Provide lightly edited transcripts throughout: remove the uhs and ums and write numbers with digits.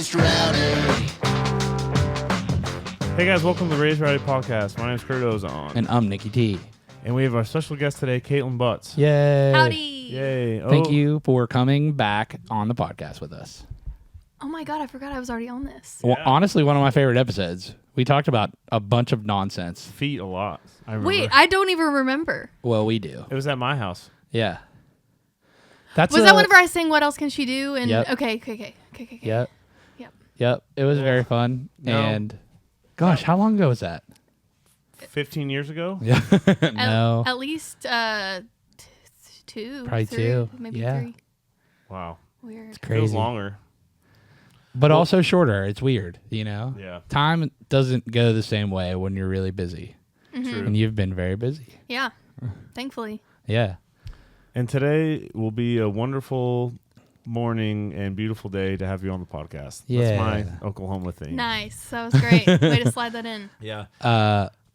Raised Rowdy. Hey guys, welcome to the Raised Rowdy podcast. My name is Kurt Ozan. And I'm Nicky T. And we have our special guest today, Kaitlin Butts. Yay. Howdy. Yay. Thank you for coming back on the podcast with us. Oh my God, I forgot I was already on this. Well, Yeah. honestly, one of my favorite episodes. We talked about a bunch of nonsense. Feet a lot. I remember. Wait, I don't even remember. Well, we do. It was at my house. Yeah. That's Was that whenever I sang What Else Can She Do? And Yep. Okay. Yep. Yep. Yep. It was very fun. No. And gosh, how long ago was that? 15 years ago? Yeah. No. At least two. Probably three, two. Maybe Yeah. three. Wow. Weird. Feels Crazy. longer. But also shorter. It's weird, you know? Yeah. Time doesn't go the same way when you're really busy. True. And you've been very busy. Yeah. Thankfully. Yeah. And today will be a wonderful morning and beautiful day to have you on the podcast. Yeah. That's my Oklahoma theme. Nice. That was great. Way to slide that in. Yeah.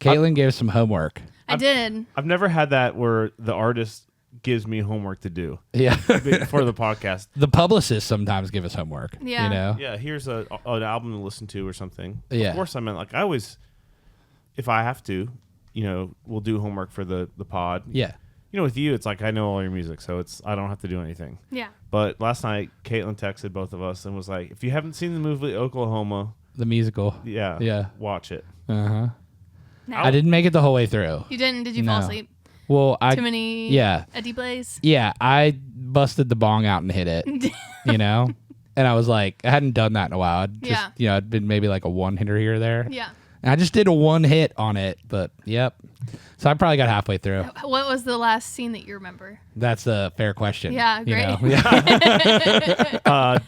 Kaitlin gave us some homework. I did. I've never had that where the artist gives me homework to do Yeah. for the podcast. The publicists sometimes give us homework. Yeah. You know? Yeah, here's an album to listen to or something. Yeah. Of course, I meant like I always, if I have to, we'll do homework for the pod. Yeah. With you, it's like I know all your music, so I don't have to do anything. Yeah. But last night, Kaitlin texted both of us and was like, "If you haven't seen the movie Oklahoma, The musical. yeah, watch it." Uh-huh. No. I didn't make it the whole way through. You didn't? Did you fall No. asleep? Well, Too many Eddie Blaze? Yeah, I busted the bong out and hit it, And I was like, I hadn't done that in a while. I'd just, it'd been maybe like a one hitter here or there. Yeah. And I just did a one hit on it, but yep. So I probably got halfway through. What was the last scene that you remember? That's a fair question. Yeah, great. Yeah.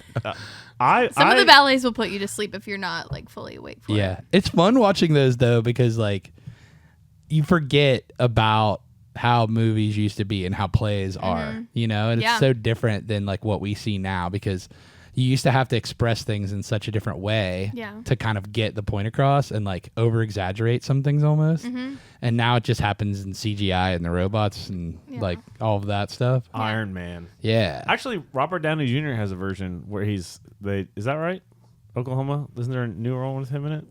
Some of the ballets will put you to sleep if you're not like fully awake for it. Yeah. It's fun watching those though, because like you forget about how movies used to be and how plays are, and it's so different than like what we see now, because you used to have to express things in such a different way to kind of get the point across and like over exaggerate some things almost. And now it just happens in CGI and the robots and like all of that stuff. Iron Man. Yeah. Actually, Robert Downey Jr. has a version where is that right? Oklahoma? Isn't there a newer one with him in it?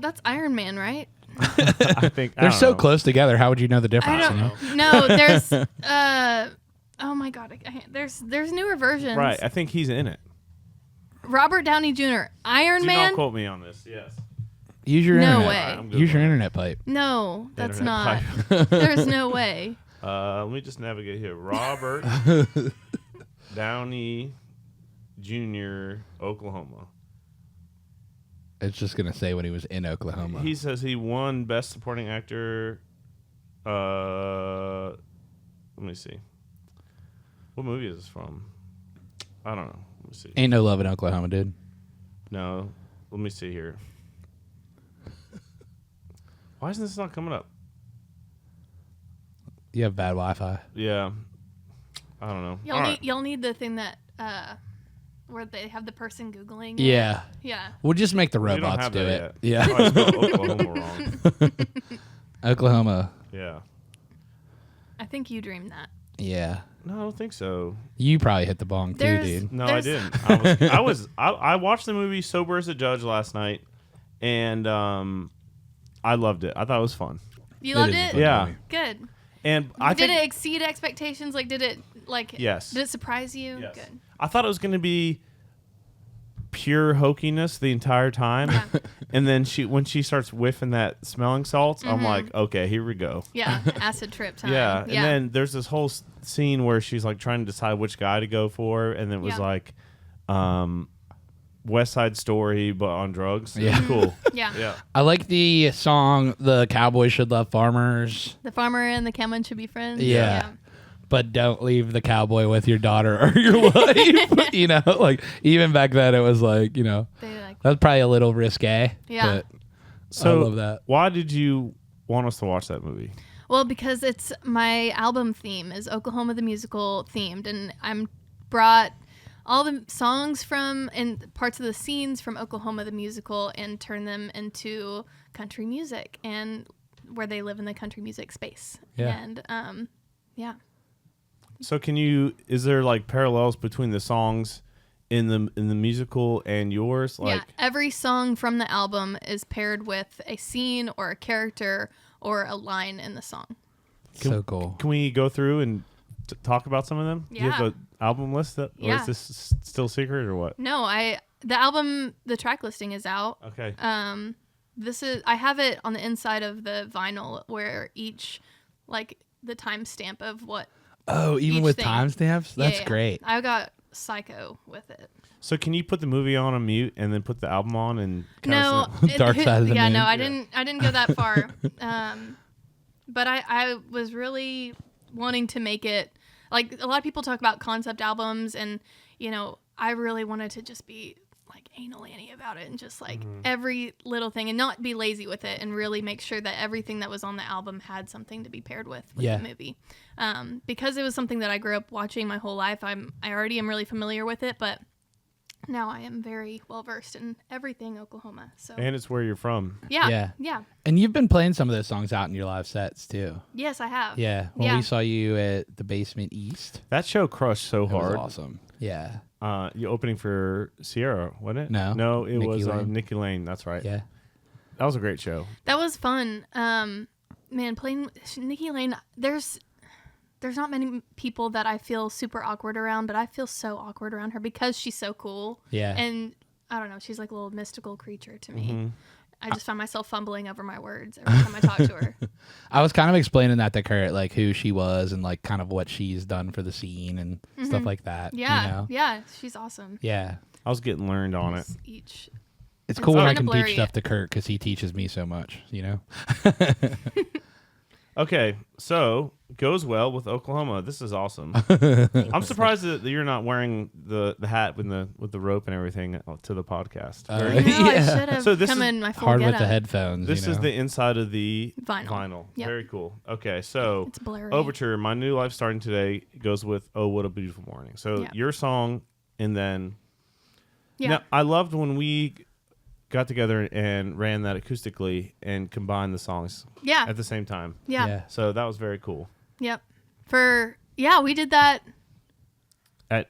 That's Iron Man, right? I think They're so close together. How would you know the difference? I don't know. No, there's oh my God, there's newer versions. Right, I think he's in it. Robert Downey Jr. Iron Do Man. not quote me on this. Yes. Use your No internet. way. I'm good Use your with it. internet pipe. No, that's not. Internet There's no way. Let me just navigate here. Robert Downey Jr., Oklahoma. It's just gonna say when he was in Oklahoma. He says he won Best Supporting Actor. Let me see. What movie is this from? I don't know. Let me see. Ain't no love in Oklahoma, dude. No. Let me see here. Why isn't this not coming up? You have bad Wi-Fi. Yeah. I don't know. All right. You'll need the thing that where they have the person Googling. Yeah. Yeah. We'll just make the We don't robots have do that it. yet. Yeah. Oh, I spelled Oklahoma wrong. Oklahoma. Yeah. I think you dreamed that. Yeah. No, I don't think so. You probably hit the bong too, There's- dude. No, I didn't. I watched the movie Sober as a Judge last night, and I loved it. I thought it was fun. You loved is a it? fun Yeah. movie. Good. And I Did think it exceed expectations? Like, did it Yes. Did it surprise you? Yes. Good. I thought it was going to be pure hokiness the entire time. Yeah. And then when she starts whiffing that smelling salts, I'm like, okay, here we go. Yeah. Acid trip time. Yeah. And then there's this whole scene where she's like trying to decide which guy to go for, and it was like West Side Story but on drugs. Yeah. It was cool. Yeah. Yeah. I like the song "The Cowboys Should Love Farmers," The farmer and the cowman should be friends. Yeah. but don't leave the cowboy with your daughter or your wife. Like even back then it was like, They like, that's probably a little risque. Yeah. But So I love that. Why did you want us to watch that movie? well, because it's my album theme is Oklahoma the Musical themed, and I'm brought all the songs from and parts of the scenes from Oklahoma the Musical and turn them into country music and where they live in the country music space. Yeah. And yeah. So is there like parallels between the songs in the musical and yours? Like, yeah, every song from the album is paired with a scene or a character or a line in the song. So cool. Can we go through and talk about some of them? Yeah. Do you have an album list or is this still secret or what? No, the track listing is out. Okay. I have it on the inside of the vinyl where each, like, the timestamp of what. Oh, even with timestamps? That's great. I got Psycho with it. So can you put the movie on mute and then put the album on and No, Dark Side of the Moon? No, I didn't go that far. But I was really wanting to make it, like, a lot of people talk about concept albums, and, you know, I really wanted to just be like anal Annie about it and just like every little thing and not be lazy with it and really make sure that everything that was on the album had something to be paired with the movie. Because it was something that I grew up watching my whole life, I already am really familiar with it, but now I am very well versed in everything Oklahoma. So and it's where you're from. Yeah. And you've been playing some of those songs out in your live sets too. Yes, I have. Yeah. When we saw you at the Basement East, That show crushed so it hard. was awesome. Yeah. You opening for Sierra, wasn't it? No, it Nicky was Lane. Nicky Lane. That's right. Yeah. That was a great show. That was fun. Man, playing Nicky Lane, there's not many people that I feel super awkward around, but I feel so awkward around her because she's so cool. Yeah. And I don't know, she's like a little mystical creature to me. Mm-hmm. I just find myself fumbling over my words every time I talk to her. I was kind of explaining that to Kurt, like who she was and like kind of what she's done for the scene and stuff like that. Yeah. You know? Yeah. She's awesome. Yeah. I was getting learned on it. It's cool when I can blurry. teach stuff to Kurt because he teaches me so much, you know? Okay, so goes well with Oklahoma. This is awesome. I'm surprised that you're not wearing the hat with the rope and everything to the podcast. I should have So this come is in my full hard with getup. the headphones. This you is know? the inside of the Vinyl. Yep. Very cool. Okay, so It's blurry. Overture, My New Life Starting Today goes with Oh What a Beautiful Morning. So Yep. your song, and then Yeah. now I loved when we got together and ran that acoustically and combined the songs Yeah. at the same time. Yeah. So that was very cool. Yep. We did that.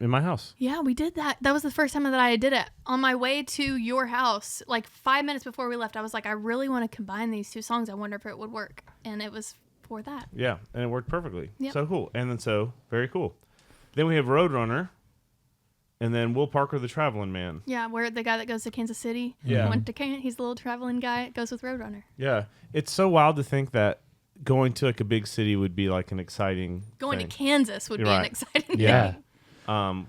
In my house. Yeah, we did that. That was the first time that I did it. On my way to your house, like 5 minutes before we left, I was like, I really want to combine these two songs. I wonder if it would work. And it was for that. Yeah, and it worked perfectly. Yep. So cool. And then very cool. Then we have Roadrunner, and then Will Parker, the Traveling Man. Yeah, where the guy that goes to Kansas City Yeah. went to he's the little traveling guy, goes with Roadrunner. Yeah, it's so wild to think that going to like a big city would be like an exciting Going thing. to Kansas would You're be an right. exciting Yeah. thing.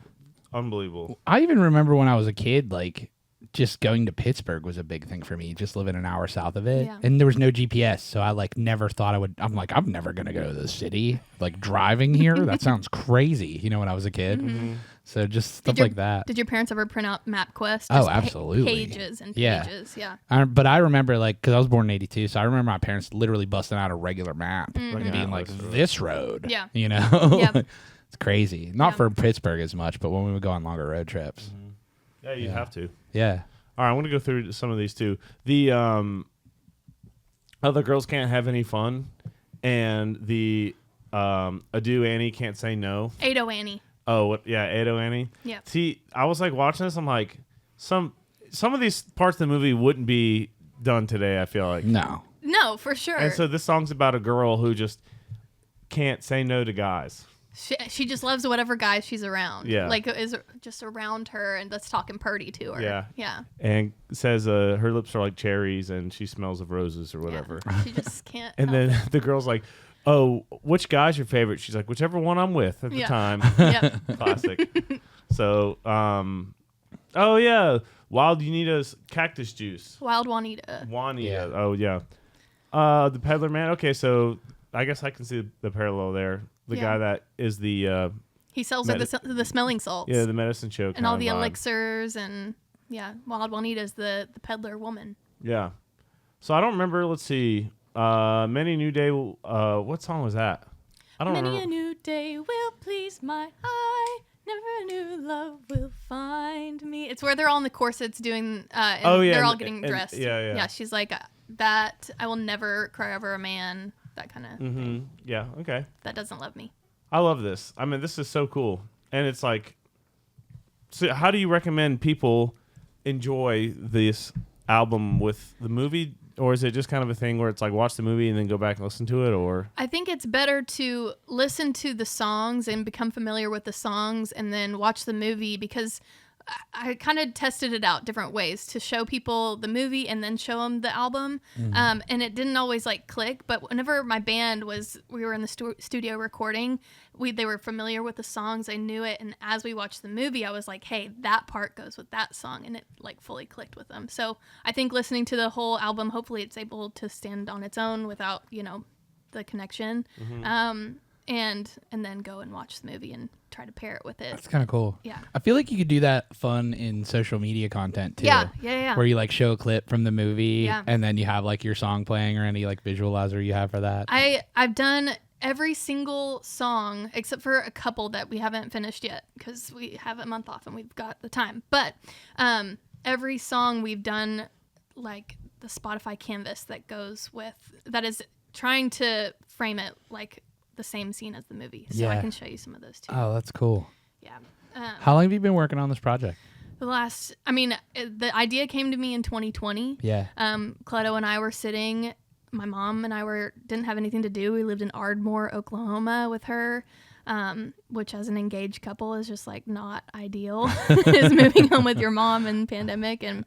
Unbelievable. I even remember when I was a kid, like just going to Pittsburgh was a big thing for me, just living an hour south of it. Yeah. And there was no GPS. So I like never thought I'm like, I'm never going to go to the city. Like driving here, that sounds crazy, you know, when I was a kid. Mm-hmm. So just stuff like that. Did your parents ever print out MapQuest? Oh, Just absolutely. Pages and pages, yeah. But I remember like, cause I was born in 82. So I remember my parents literally busting out a regular map Mm-hmm. and being like, this road, Yeah. you know, Yep. it's crazy. Not Yep. for Pittsburgh as much, but when we would go on longer road trips. Yeah, you have to. Yeah. All right, I'm going to go through some of these too. The Other Girls Can't Have Any Fun, and the Adieu Annie Can't Say No. Ado Annie. Oh, yeah, Ado Annie. Yeah. See, I was like watching this. I'm like, some of these parts of the movie wouldn't be done today. I feel like. No. No, for sure. And so this song's about a girl who just can't say no to guys. She just loves whatever guy she's around. Yeah. Like, is just around her and that's talking purdy to her. Yeah. Yeah. And says her lips are like cherries and she smells of roses or whatever. Yeah. She just can't. And help then the girl's like, oh, which guy's your favorite? She's like, whichever one I'm with at the Yeah. time. Yep. Classic. So, oh yeah, Wild Unita's Cactus Juice. Wild Juanita. Juanita. Yeah. Oh yeah. The Peddler Man. Okay, so I guess I can see the parallel there. The Yeah. guy that is the He sells her the smelling salts. the medicine show and all kind the of vibe. elixirs and Wild Juanita's the peddler woman. Yeah. So I don't remember. Let's see. Many New Day. What song was that? I don't Many remember. a new day will please my eye. Never a new love will find me. It's where they're all in the corsets doing. And Oh, yeah, They're all and- getting and- dressed. yeah. Yeah. She's like that. I will never cry over a man. That kind of. Mm-hmm. Yeah. Okay. That doesn't love me. I love this. I mean, this is so cool, and it's like So how do you recommend people enjoy this album with the movie? Or is it just kind of a thing where it's like watch the movie and then go back and listen to it? Or I think it's better to listen to the songs and become familiar with the songs and then watch the movie, because I kind of tested it out different ways to show people the movie and then show them the album. And it didn't always like click, but whenever my band we were in the studio recording, they were familiar with the songs. I knew it. And as we watched the movie, I was like, hey, that part goes with that song. And it like fully clicked with them. So I think listening to the whole album, hopefully it's able to stand on its own without, the connection. And then go and watch the movie and try to pair it with it. That's kind of cool. Yeah. I feel like you could do that fun in social media content too. Yeah. Where you like show a clip from the movie Yeah. and then you have like your song playing or any like visualizer you have for that. I've done every single song except for a couple that we haven't finished yet because we have a month off and we've got the time. But every song we've done like the Spotify canvas that is trying to frame it like the same scene as the movie. So I can show you some of those too. Oh, that's cool. Yeah. How long have you been working on this project? The idea came to me in 2020. Yeah. Cleto and I were sitting, my mom and I didn't have anything to do. We lived in Ardmore, Oklahoma with her, which as an engaged couple is just like not ideal. Is moving home with your mom in pandemic. And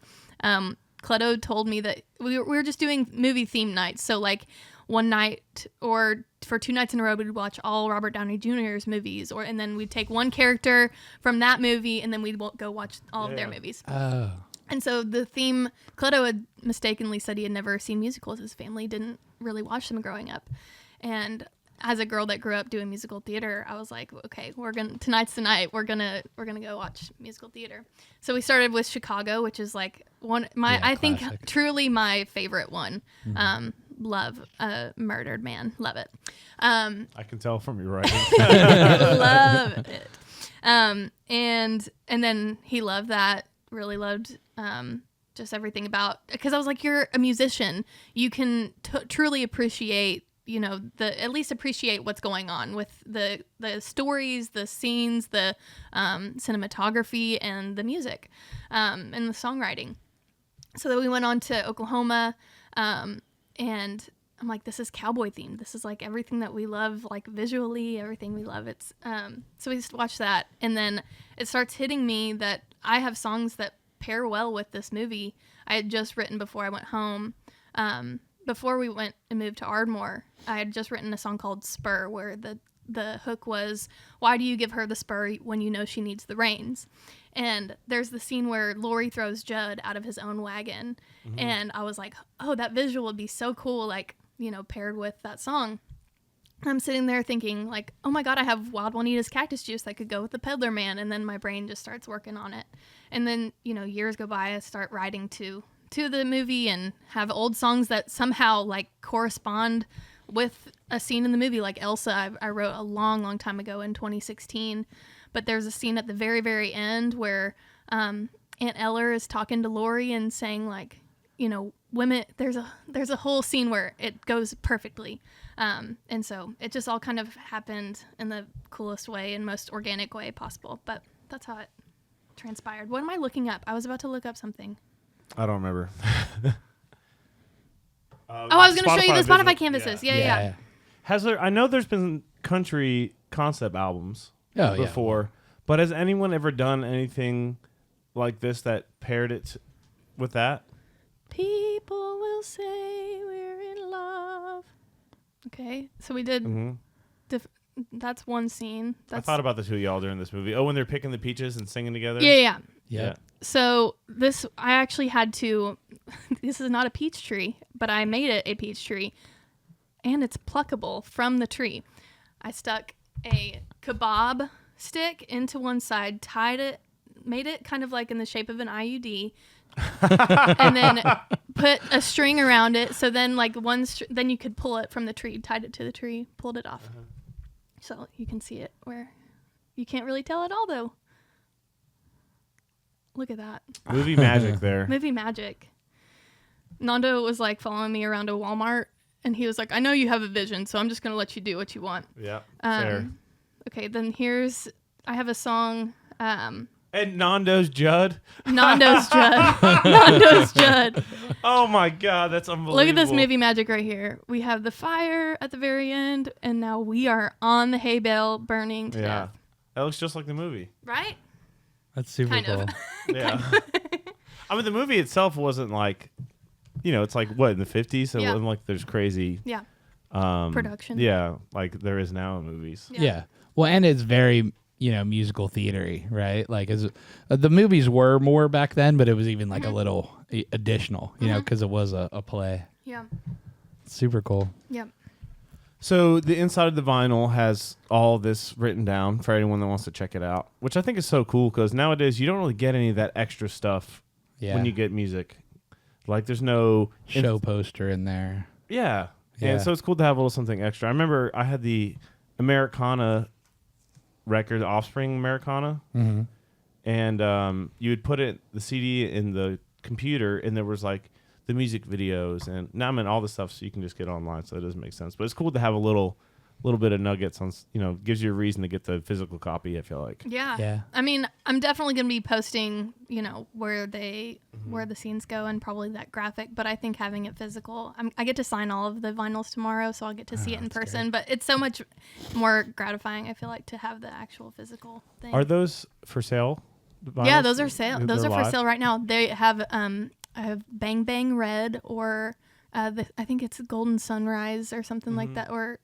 Cleto told me that we were just doing movie theme nights. So like one night or for 2 nights in a row, we'd watch all Robert Downey Jr.'s movies, and then we'd take one character from that movie and then we'd go watch all of their movies. Oh. And so the theme, Cleto had mistakenly said he had never seen musicals. His family didn't really watch them growing up. And as a girl that grew up doing musical theater, I was like, okay, tonight's the night. We're gonna go watch musical theater. So we started with Chicago, which is like I think truly my favorite one. Love Murdered Man. Love it. I can tell from your writing. Love it. And then he loved that. Really loved just everything about, because I was like, you're a musician. You can truly appreciate, at least appreciate what's going on with the stories, the scenes, the cinematography, and the music, and the songwriting. So then we went on to Oklahoma, and I'm like, this is cowboy themed. This is like everything that we love, like visually, everything we love. It's so we just watched that, and then it starts hitting me that I have songs that pair well with this movie. I had just written before I went home. Before we went and moved to Ardmore, I had just written a song called Spur, where the hook was, why do you give her the spur when you know she needs the reins? And there's the scene where Lori throws Judd out of his own wagon. Mm-hmm. And I was like, oh, that visual would be so cool, like, paired with that song. I'm sitting there thinking like, oh my God, I have Wild Juanita's cactus juice that could go with the Peddler Man. And then my brain just starts working on it. And then, years go by, I start writing to the movie and have old songs that somehow like correspond with a scene in the movie. Like Elsa, I wrote a long, long time ago in 2016. But there's a scene at the very, very end where Aunt Eller is talking to Lori and saying like, women, there's a whole scene where it goes perfectly. And so it just all kind of happened in the coolest way and most organic way possible. But that's how it transpired. What am I looking up? I was about to look up something. I don't remember. I was going to show you the Spotify canvases. Yeah. I know there's been country concept albums before, but has anyone ever done anything like this that paired it with that? People will say we're in love. Okay, so we did. Mm-hmm. That's one scene. I thought about the two of y'all during this movie. Oh, when they're picking the peaches and singing together? Yeah. So I actually had to, this is not a peach tree, but I made it a peach tree, and it's pluckable from the tree. I stuck a kebab stick into one side, tied it, made it kind of like in the shape of an IUD, and then put a string around it. So then like then you could pull it from the tree, tied it to the tree, pulled it off. Uh-huh. So you can see it where you can't really tell at all though. Look at that. Movie magic there. Movie magic. Nando was like following me around a Walmart, and he was like, I know you have a vision, so I'm just going to let you do what you want. Yeah, fair. Okay, then I have a song And Nando's Judd. Nando's Judd. Oh my God, that's unbelievable. Look at this movie magic right here. We have the fire at the very end, and now we are on the hay bale burning to death. That looks just like the movie. Right? That's super kind cool. Of. Yeah. I mean, the movie itself wasn't like, it's like, what, in the 50s? So it wasn't like there's crazy production. Yeah, like there is now in movies. Yeah. Well, and it's very, musical theatery, right? Like the movies were more back then, but it was even like a little additional, because it was a play. Yeah. Super cool. Yeah. So the inside of the vinyl has all this written down for anyone that wants to check it out, which I think is so cool because nowadays you don't really get any of that extra stuff when you get music. Like there's no show poster in there. Yeah. And so it's cool to have a little something extra. I remember I had the Americana record, Offspring Americana, and you would put the CD in the computer, and there was like the music videos and all the stuff, so you can just get online. So it doesn't make sense, but it's cool to have a little bit of nuggets on. Gives you a reason to get the physical copy. I feel like. Yeah. I mean, I'm definitely gonna be posting, where the scenes go and probably that graphic. But I think having it physical, I get to sign all of the vinyls tomorrow, so I'll get to see it in person. Great. But it's so much more gratifying. I feel like to have the actual physical thing. Are those for sale? Vinyls? Yeah, those are sale. Those are live? for sale right now. They have I have Bang Bang Red or I think it's Golden Sunrise or something like that. Or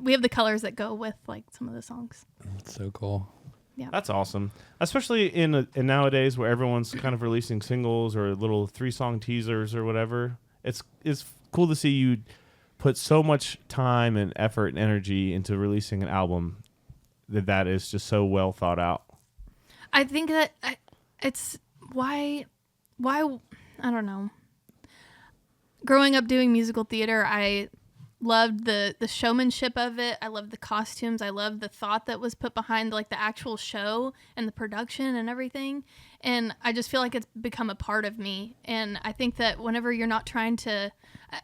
we have the colors that go with like some of the songs. That's so cool. Yeah, that's awesome. Especially in nowadays where everyone's kind of releasing singles or little 3-song teasers or whatever. It's cool to see you put so much time and effort and energy into releasing an album that is just so well thought out. I think that it's why I don't know. Growing up doing musical theater, I loved the showmanship of it. I loved the costumes. I loved the thought that was put behind like the actual show and the production and everything. And I just feel like it's become a part of me. And I think that whenever you're not trying to,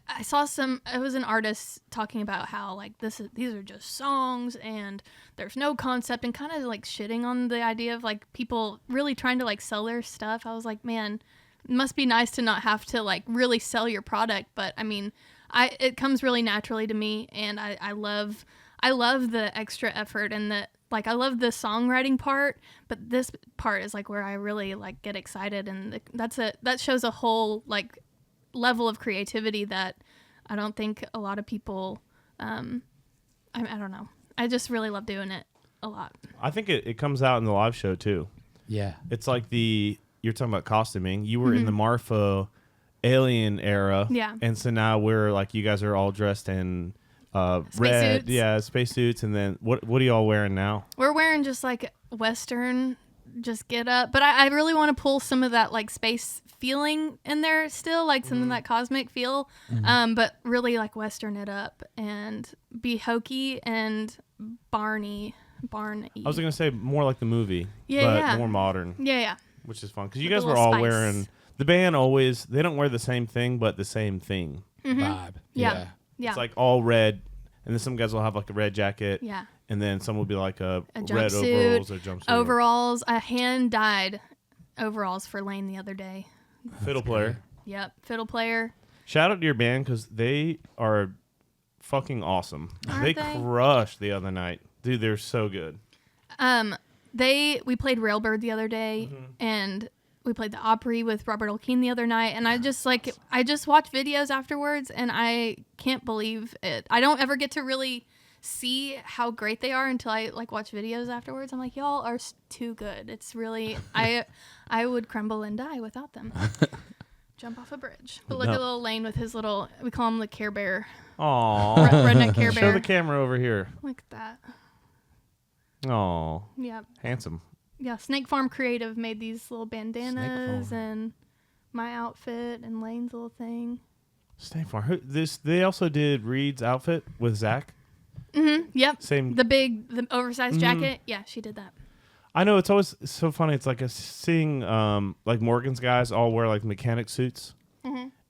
I saw it was an artist talking about how like these are just songs and there's no concept, and kind of like shitting on the idea of like people really trying to like sell their stuff. I was like, man, it must be nice to not have to like really sell your product. But I mean, it comes really naturally to me, and I love the extra effort and I love the songwriting part, but this part is like where I really like get excited, and that shows a whole like level of creativity that I don't think a lot of people I don't know. I just really love doing it a lot. I think it comes out in the live show too. Yeah. It's like you're talking about costuming. You were in the Marfa Alien era. Yeah. And so now we're like, you guys are all dressed in red. Suits. Yeah, spacesuits. And then what are y'all wearing now? We're wearing just like Western, just get up. But I really want to pull some of that like space feeling in there still, like some of that cosmic feel. But really like Western it up and be hokey and Barney. I was going to say more like the movie, but more modern. Yeah. Which is fun because you guys were all wearing the band they don't wear the same thing, but the same thing vibe. Yeah. It's like all red, and then some guys will have like a red jacket. Yeah. And then some will be like a red overalls or jumpsuit. Overalls. I hand dyed overalls for Lane the other day. Fiddle player. Yep, fiddle player. Shout out to your band because they are fucking awesome. They crushed the other night. Dude, they're so good. We played Railbird the other day, and we played the Opry with Robert Elkeen the other night, and I just watched videos afterwards, and I can't believe it. I don't ever get to really see how great they are until I like watch videos afterwards. I'm like, y'all are too good. It's really I would crumble and die without them. Jump off a bridge. But look at little Lane with his little, we call him the Care Bear. Aww. Redneck Care Bear. Show the camera over here. Look at that. Aww. Yep. Handsome. Yeah, Snake Farm Creative made these little bandanas and my outfit and Lane's little thing. Snake Farm. They also did Reed's outfit with Zach. Yep. Same. The oversized jacket. Yeah, she did that. I know, it's always so funny. It's like seeing like Morgan's guys all wear like mechanic suits,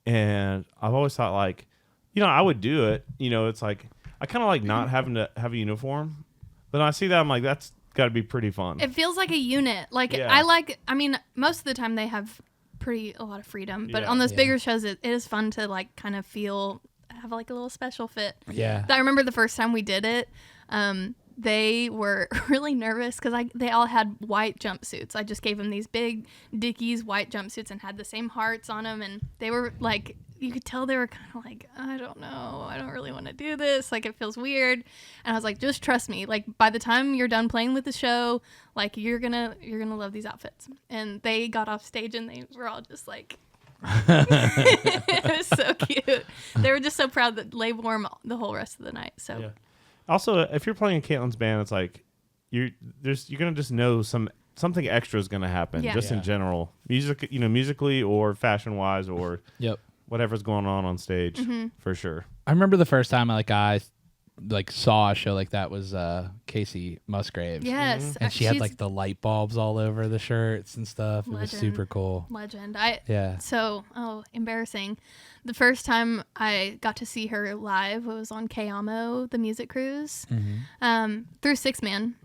and I've always thought like, I would do it. It's like I kind of like not having to have a uniform, but when I see that I'm like, that's got to be pretty fun. It feels like a unit. Like I mean, most of the time they have a lot of freedom, but on those bigger shows, it is fun to like kind of have like a little special fit. Yeah. I remember the first time we did it, they were really nervous because they all had white jumpsuits. I just gave them these big Dickies white jumpsuits and had the same hearts on them, and they were like, you could tell they were kind of like, I don't know, I don't really want to do this. Like, it feels weird. And I was like, just trust me. Like, by the time you're done playing with the show, like, you're gonna love these outfits. And they got off stage and they were all just like, it was so cute. They were just so proud that lay warm the whole rest of the night. So. Yeah. Also, if you're playing in Kaitlin's band, it's like you're gonna just know something extra is gonna happen in general, musically or fashion wise or whatever's going on stage for sure. I remember the first time I saw a show like that was Casey Musgraves. Yes, and she had like the light bulbs all over the shirts and stuff. Legend. It was super cool. Legend. So embarrassing. The first time I got to see her live was on Kayamo, the music cruise, through Six Man.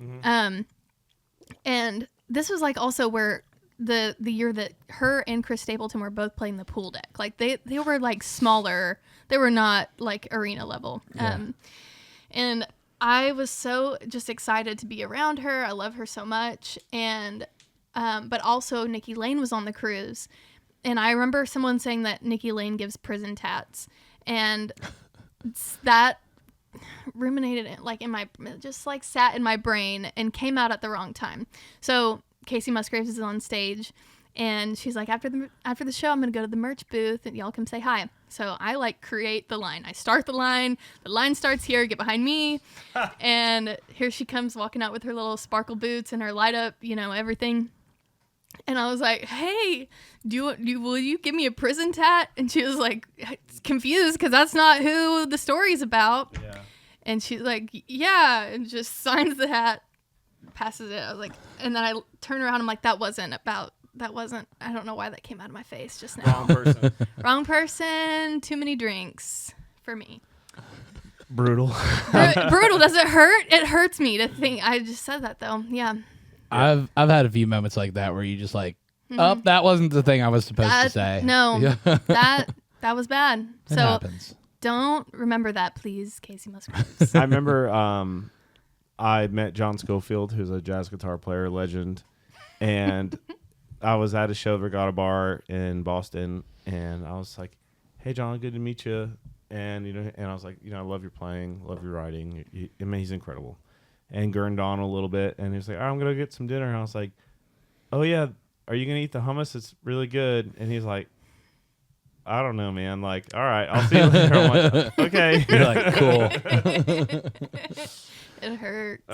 And this was like also where the year that her and Chris Stapleton were both playing the pool deck. Like they were like smaller. They were not like arena level. And I was so just excited to be around her. I love her so much. And but also Nikki Lane was on the cruise. And I remember someone saying that Nikki Lane gives prison tats, and that ruminated sat in my brain and came out at the wrong time. So Casey Musgraves is on stage, and she's like, after the show, I'm gonna go to the merch booth and y'all come say hi. So I create the line. I start the line starts here. Get behind me, and here she comes walking out with her little sparkle boots and her light up, everything. And I was like, hey, will you give me a prison tat? And she was like, confused because that's not who the story's about. Yeah. And she's like, yeah, and just signs the hat, passes it. I was like, and then I turn around. I'm like, that wasn't. I don't know why that came out of my face just now. Wrong person. Too many drinks for me. Brutal. Brutal. Does it hurt? It hurts me to think. I just said that though. Yeah. I've had a few moments like that where you just like, that wasn't the thing I was supposed to say. No, that was bad. It happens. Don't remember that, please, Casey Musgraves. I remember I met John Schofield, who's a jazz guitar player, legend, and I was at a show at Regatta Bar in Boston, and I was like, hey, John, good to meet you. And, and I was like, I love your playing, love your writing. He's incredible. And gurned on a little bit, and he was like, I'm going to get some dinner. And I was like, oh, yeah, are you going to eat the hummus? It's really good. And he's like, I don't know, man. Like, all right, I'll see you later. I'm like, okay. You're like, cool. It hurts.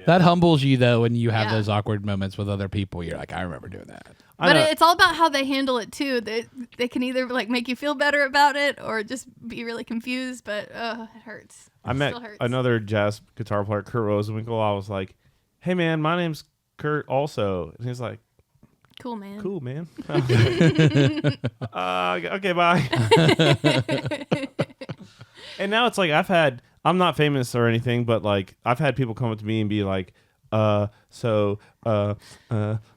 That humbles you, though, when you have those awkward moments with other people. You're like, I remember doing that. But it's all about how they handle it, too. They can either make you feel better about it or just be really confused, but it hurts. I met another jazz guitar player, Kurt Rosenwinkel. I was like, hey, man, my name's Kurt also. And he's like, cool, man. Cool, man. Okay, bye. And now it's like I'm not famous or anything, but I've had people come up to me and be like, I'm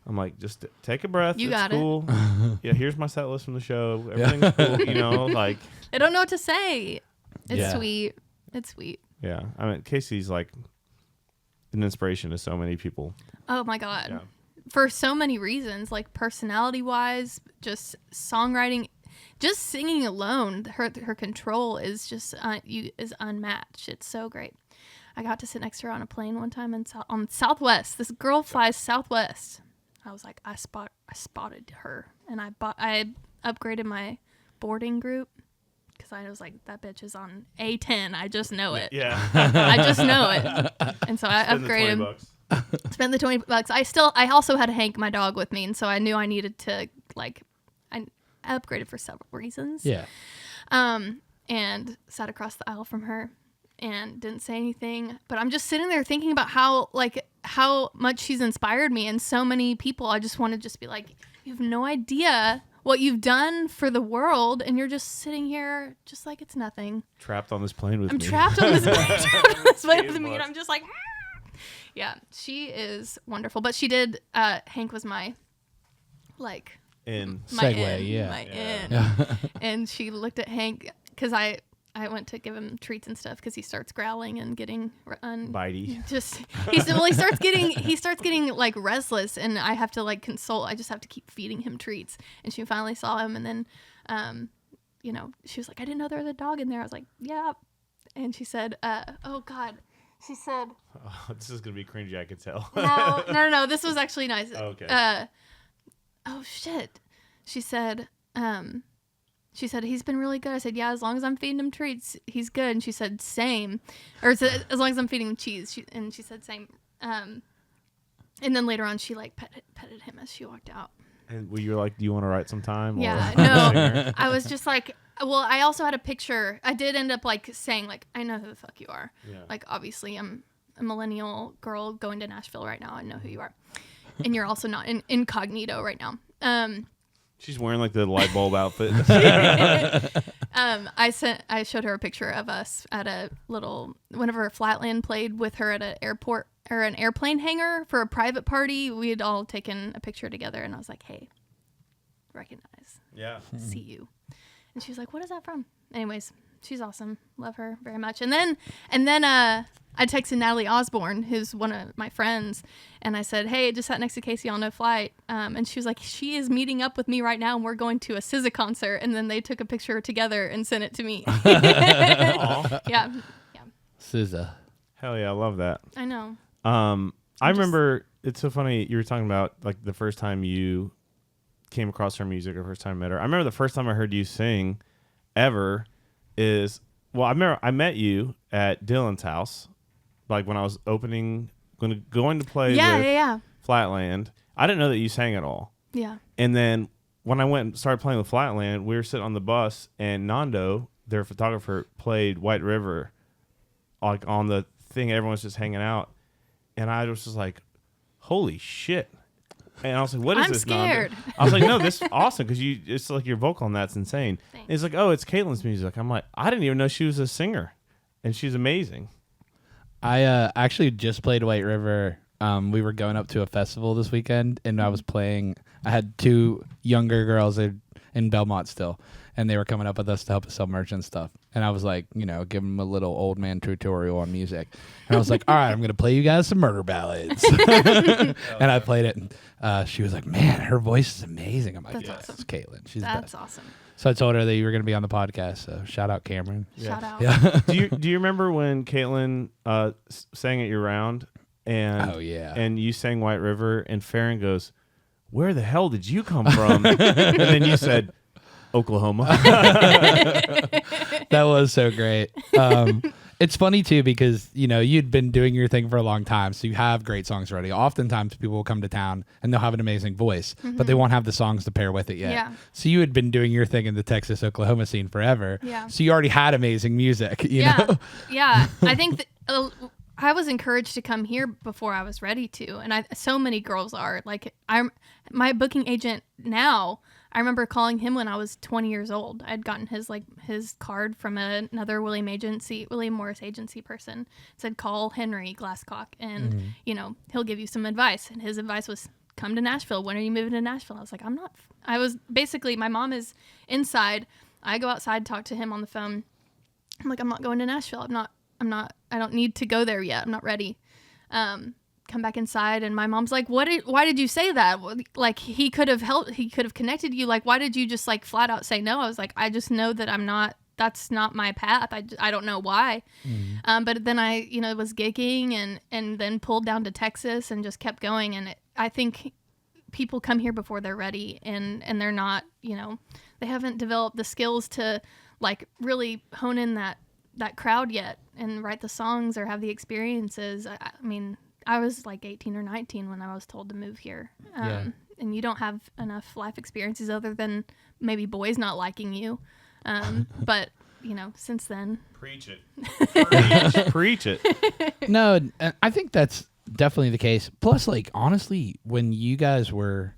like, just take a breath. You it's got cool. Yeah, here's my set list from the show. Everything's cool, like. I don't know what to say. It's sweet. It's sweet. Yeah. I mean, Casey's an inspiration to so many people. Oh, my God. Yeah. For so many reasons, personality-wise, just songwriting, just singing alone, her control is just is unmatched. It's so great. I got to sit next to her on a plane one time on Southwest. This girl flies Southwest. I was like, I spotted her, and I upgraded my boarding group. Because I was like, that bitch is on A10. I just know it. Yeah. I just know it. And so I upgraded. Spend the $20. I also had Hank, my dog, with me. And so I knew I needed to, I upgraded for several reasons. Yeah. And sat across the aisle from her and didn't say anything. But I'm just sitting there thinking about how much she's inspired me. And so many people, I just want to just be like, you have no idea what you've done for the world, and you're just sitting here just like it's nothing. Trapped on this plane with me. I'm trapped on this plane with me, and I'm just like, Yeah, she is wonderful. But she did. Hank was my segue. And she looked at Hank because I went to give him treats and stuff because he starts growling and getting bitey. He starts getting like restless, and I have to like console. I just have to keep feeding him treats. And she finally saw him, and then she was like, I didn't know there was a dog in there. I was like, yeah. And she said, oh God. She said, oh, this is gonna be cringy, I could tell. No, this was actually nice. Oh, okay. Oh shit. She said he's been really good. I said, yeah, as long as I'm feeding him treats, he's good. And she said, same. Or as long as I'm feeding him cheese. She said, same. And then later on, she like petted him as she walked out. And you were like, do you want to write some time? Yeah, no. I was just like, well, I also had a picture. I did end up like saying like, I know who the fuck you are. Yeah. Like, obviously, I'm a millennial girl going to Nashville right now. I know who you are. And you're also not incognito right now. She's wearing like the light bulb outfit. I showed her a picture of us at whenever Flatland played with her at an airport or an airplane hangar for a private party. We had all taken a picture together, and I was like, hey, recognize. Yeah. See you. And she was like, what is that from? Anyways, she's awesome. Love her very much. And then I texted Natalie Osborne, who's one of my friends, and I said, hey, just sat next to Casey on No Flight. And she was like, she is meeting up with me right now, and we're going to a SZA concert. And then they took a picture together and sent it to me. Yeah. SZA. Hell yeah, I love that. I know. I remember, it's so funny, you were talking about like the first time you came across her music, or first time I met her. I remember the first time I heard you sing ever is, well, I met you at Dylan's house, like when I was going to play with Flatland. I didn't know that you sang at all. Yeah. And then when I went and started playing with Flatland, we were sitting on the bus, and Nando, their photographer, played White River like on the thing. Everyone's just hanging out. And I was just like, holy shit. And I was like, what is this? I'm scared. Nando? I was like, no, this is awesome, because it's like your vocal on that's insane. And he's like, oh, it's Kaitlin's music. I'm like, I didn't even know she was a singer. And she's amazing. I actually just played White River. We were going up to a festival this weekend, and I was playing. I had two younger girls in Belmont still, and they were coming up with us to help us sell merch and stuff. And I was like, give them a little old man tutorial on music. And I was like, all right, I'm going to play you guys some murder ballads. And I played it, and she was like, man, her voice is amazing. I'm like, that's yes, awesome. It's Kaitlin. She's That's best. awesome. So I told her that you were going to be on the podcast. So shout out Cameron. Shout out. Yeah. Do you remember when Kaitlin sang at your round? And, oh, yeah. And you sang White River, and Farron goes, where the hell did you come from? And then you said, Oklahoma. That was so great. It's funny too, because you'd been doing your thing for a long time, so you have great songs already. Oftentimes people will come to town and they'll have an amazing voice, but they won't have the songs to pair with it yet. Yeah. So you had been doing your thing in the Texas, Oklahoma scene forever. Yeah. So you already had amazing music. You know? Yeah. I think I was encouraged to come here before I was ready to, and so many girls are. Like, my booking agent now, I remember calling him when I was 20 years old. I'd gotten his card from another William Morris agency person. It said, call Henry Glasscock, and he'll give you some advice. And his advice was, come to Nashville. When are you moving to Nashville? I was like, I was basically, my mom is inside. I go outside, talk to him on the phone. I'm like, I'm not going to Nashville. I don't need to go there yet. I'm not ready. Come back inside, and my mom's like, why did you say that? Like, he could have helped, he could have connected you. Like, why did you just like flat out say no? I was like, I just know that that's not my path. I don't know why. But then I, was gigging and then pulled down to Texas and just kept going. And I think people come here before they're ready, and they're not, they haven't developed the skills to like really hone in that crowd yet and write the songs or have the experiences. I mean, I was like 18 or 19 when I was told to move here. And you don't have enough life experiences other than maybe boys not liking you. But, since then. Preach it. Preach it. No, I think that's definitely the case. Plus, like, honestly, when you guys were,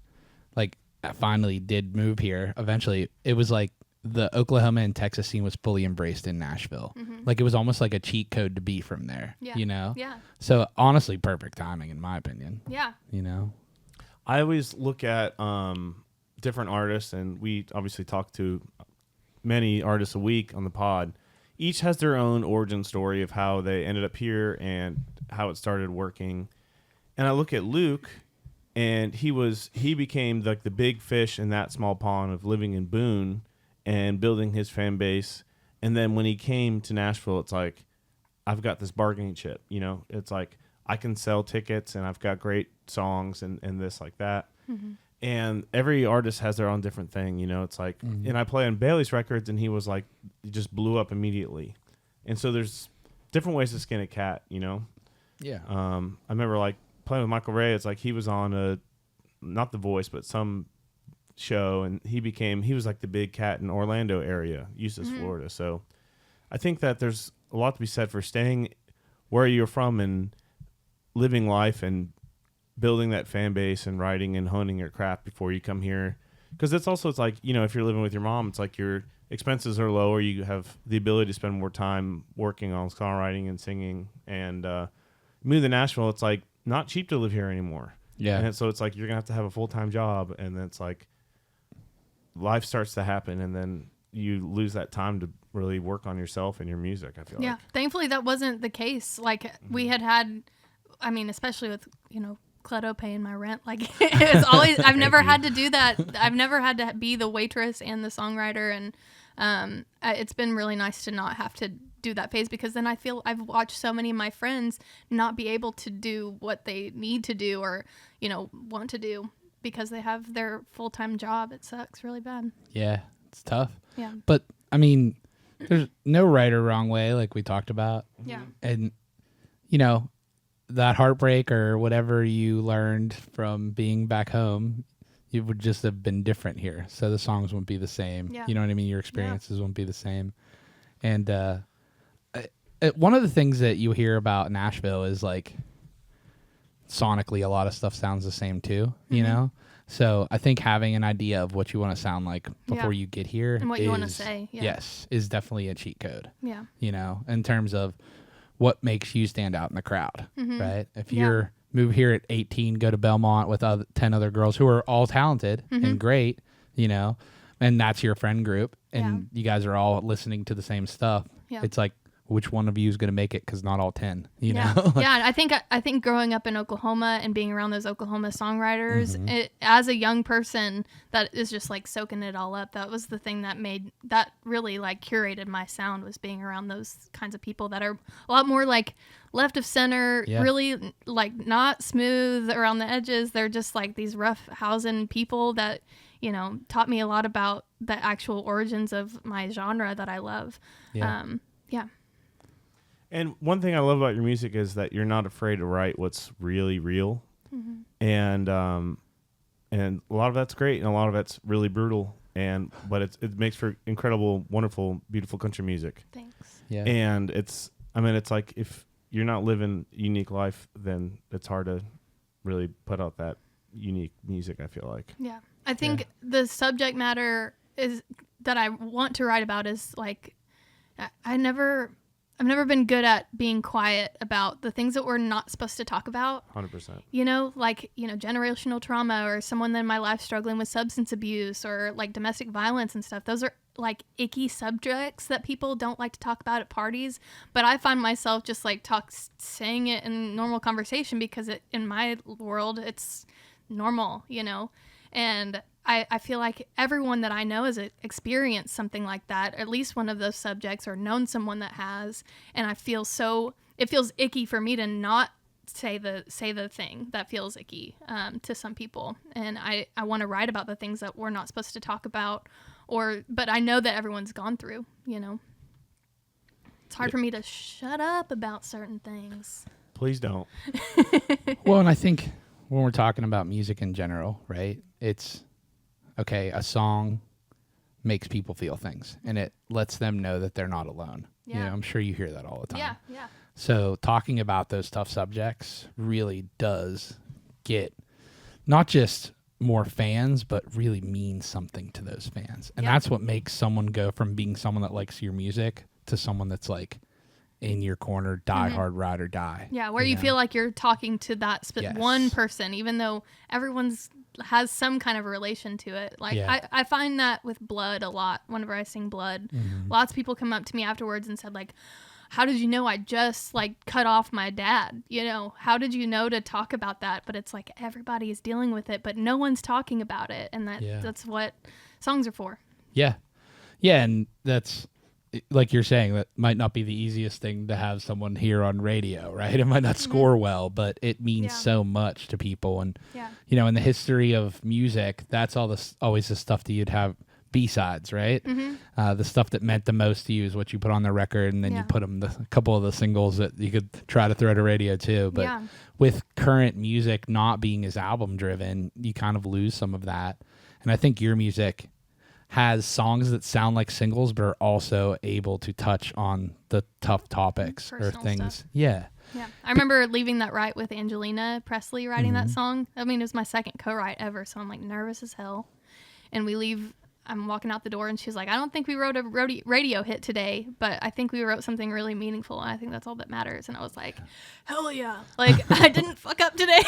like, finally did move here, eventually, it was like the Oklahoma and Texas scene was fully embraced in Nashville. Like it was almost like a cheat code to be from there. Yeah. You know? Yeah. So honestly, perfect timing in my opinion. Yeah. You know? I always look at different artists, and we obviously talk to many artists a week on the pod. Each has their own origin story of how they ended up here and how it started working. And I look at Luke, and he became like the big fish in that small pond of living in Boone and building his fan base. And then when he came to Nashville, it's like, I've got this bargaining chip, you know? It's like, I can sell tickets, and I've got great songs and this like that. Mm-hmm. And every artist has their own different thing, you know? It's like, and I play on Bailey's records, and he was like, he just blew up immediately. And so there's different ways to skin a cat, you know? Yeah. I remember like playing with Michael Ray. It's like he was on not The Voice, but some show, and he was like the big cat in Orlando area, Eustis, Florida. So I think that there's a lot to be said for staying where you're from and living life and building that fan base and writing and honing your craft before you come here. Because it's like, you know, if you're living with your mom, it's like your expenses are lower. You have the ability to spend more time working on songwriting and singing. And move to Nashville, it's like not cheap to live here anymore. Yeah. And so it's like you're going to have a full-time job, and then it's like life starts to happen, and then you lose that time to really work on yourself and your music, I feel like. Yeah. Thankfully, that wasn't the case. Like, we had, I mean, especially with, you know, Cleto paying my rent. Like, it was always, I've never had to do that. I've never had to be the waitress and the songwriter. And it's been really nice to not have to do that phase, because then I feel I've watched so many of my friends not be able to do what they need to do or, you know, want to do because they have their full-time job. It sucks really bad. Yeah. It's tough. Yeah. But I mean, there's no right or wrong way, like we talked about. Yeah. And, you know, that heartbreak or whatever you learned from being back home, it would just have been different here. So the songs wouldn't be the same. Yeah. You know what I mean? Your experiences wouldn't be the same. And one of the things that you hear about Nashville is like sonically a lot of stuff sounds the same too, you know? So I think having an idea of what you want to sound like before you get here and what you want to say, yes, is definitely a cheat code. Yeah. You know, in terms of what makes you stand out in the crowd, right? If you're move here at 18, go to Belmont with 10 other girls who are all talented and great, you know, and that's your friend group, and you guys are all listening to the same stuff. Yeah. It's like, which one of you is going to make it? Because not all 10, you know? Yeah, I think growing up in Oklahoma and being around those Oklahoma songwriters, as a young person, that is just like soaking it all up. That was the thing that really like curated my sound, was being around those kinds of people that are a lot more like left of center, really like not smooth around the edges. They're just like these rough housing people that, you know, taught me a lot about the actual origins of my genre that I love. Yeah. And one thing I love about your music is that you're not afraid to write what's really real, and a lot of that's great, and a lot of that's really brutal, but it makes for incredible, wonderful, beautiful country music. Thanks. Yeah. And it's like if you're not living a unique life, then it's hard to really put out that unique music, I feel like. Yeah. I think the subject matter is that I want to write about is like, I've never been good at being quiet about the things that we're not supposed to talk about. 100%. You know, like, you know, generational trauma, or someone in my life struggling with substance abuse, or like domestic violence and stuff. Those are like icky subjects that people don't like to talk about at parties. But I find myself just like saying it in normal conversation because in my world, it's normal, you know? And I feel like everyone that I know has experienced something like that, at least one of those subjects, or known someone that has. And it feels icky for me to not say the thing that feels icky to some people. And I want to write about the things that we're not supposed to talk about, but I know that everyone's gone through, you know. It's hard for me to shut up about certain things. Please don't. Well, and I think when we're talking about music in general, right, it's, okay, a song makes people feel things, and it lets them know that they're not alone. Yeah. You know, I'm sure you hear that all the time. Yeah, yeah. So talking about those tough subjects really does get not just more fans, but really means something to those fans. And that's what makes someone go from being someone that likes your music to someone that's like, in your corner, die hard, ride or die. Yeah, where you feel like you're talking to that one person, even though everyone's has some kind of relation to it. Like I find that with Blood a lot. Whenever I sing Blood, lots of people come up to me afterwards and said like, how did you know I just like cut off my dad? You know, how did you know to talk about that? But it's like everybody is dealing with it, but no one's talking about it. And that's what songs are for. Yeah. Yeah. And that's like you're saying, that might not be the easiest thing to have someone hear on radio, right? It might not score well, but it means so much to people. And, you know, in the history of music, that's always the stuff that you'd have B-sides, right? The stuff that meant the most to you is what you put on the record, and then you put them a couple of the singles that you could try to throw to radio too. But with current music not being as album driven, you kind of lose some of that. And I think your music has songs that sound like singles, but are also able to touch on the tough topics or things. Stuff. Yeah. I remember leaving that right with Angelina Presley writing that song. I mean, it was my second co-write ever, so I'm like nervous as hell. And we leave. I'm walking out the door and she's like, I don't think we wrote a radio hit today, but I think we wrote something really meaningful. And I think that's all that matters. And I was like, hell yeah. Like, I didn't fuck up today.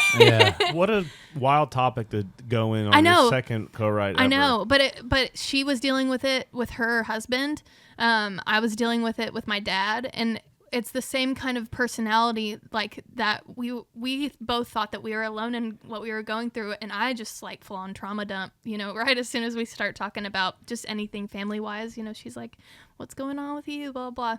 What a wild topic to go in on your second co-write ever. I know, but she was dealing with it with her husband. I was dealing with it with my dad. And it's the same kind of personality, like that we both thought that we were alone in what we were going through, and I just like full on trauma dump, you know, right as soon as we start talking about just anything family wise, you know, she's like, what's going on with you, blah blah.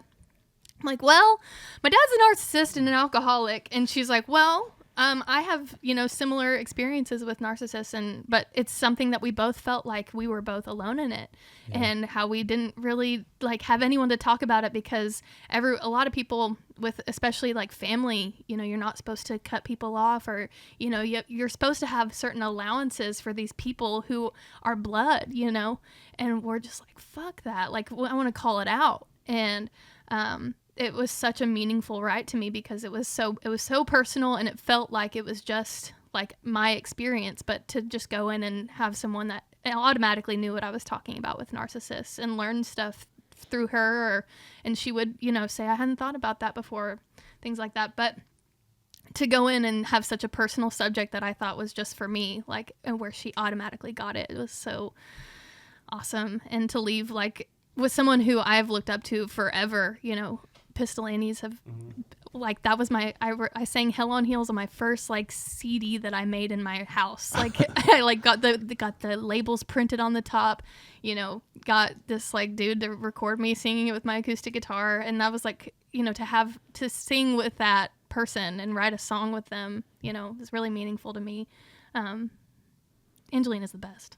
I'm like, well, my dad's a narcissist and an alcoholic, and she's like, well, I have, you know, similar experiences with narcissists, but it's something that we both felt like we were both alone in it, and how we didn't really like have anyone to talk about it, because a lot of people with, especially like family, you know, you're not supposed to cut people off, or, you know, you're supposed to have certain allowances for these people who are blood, you know, and we're just like, fuck that. Like, I want to call it out. And, it was such a meaningful write to me because it was so personal, and it felt like it was just like my experience, but to just go in and have someone that automatically knew what I was talking about with narcissists and learn stuff through her, and she would, you know, say, I hadn't thought about that before, things like that. But to go in and have such a personal subject that I thought was just for me, like, and where she automatically got it, it was so awesome. And to leave like with someone who I've looked up to forever, you know, Pistol Annies have like, that was I sang Hell on Heels on my first like CD that I made in my house. Like I like got the labels printed on the top, you know, got this like dude to record me singing it with my acoustic guitar. And that was like, you know, to sing with that person and write a song with them, you know, was really meaningful to me. Angelina's the best.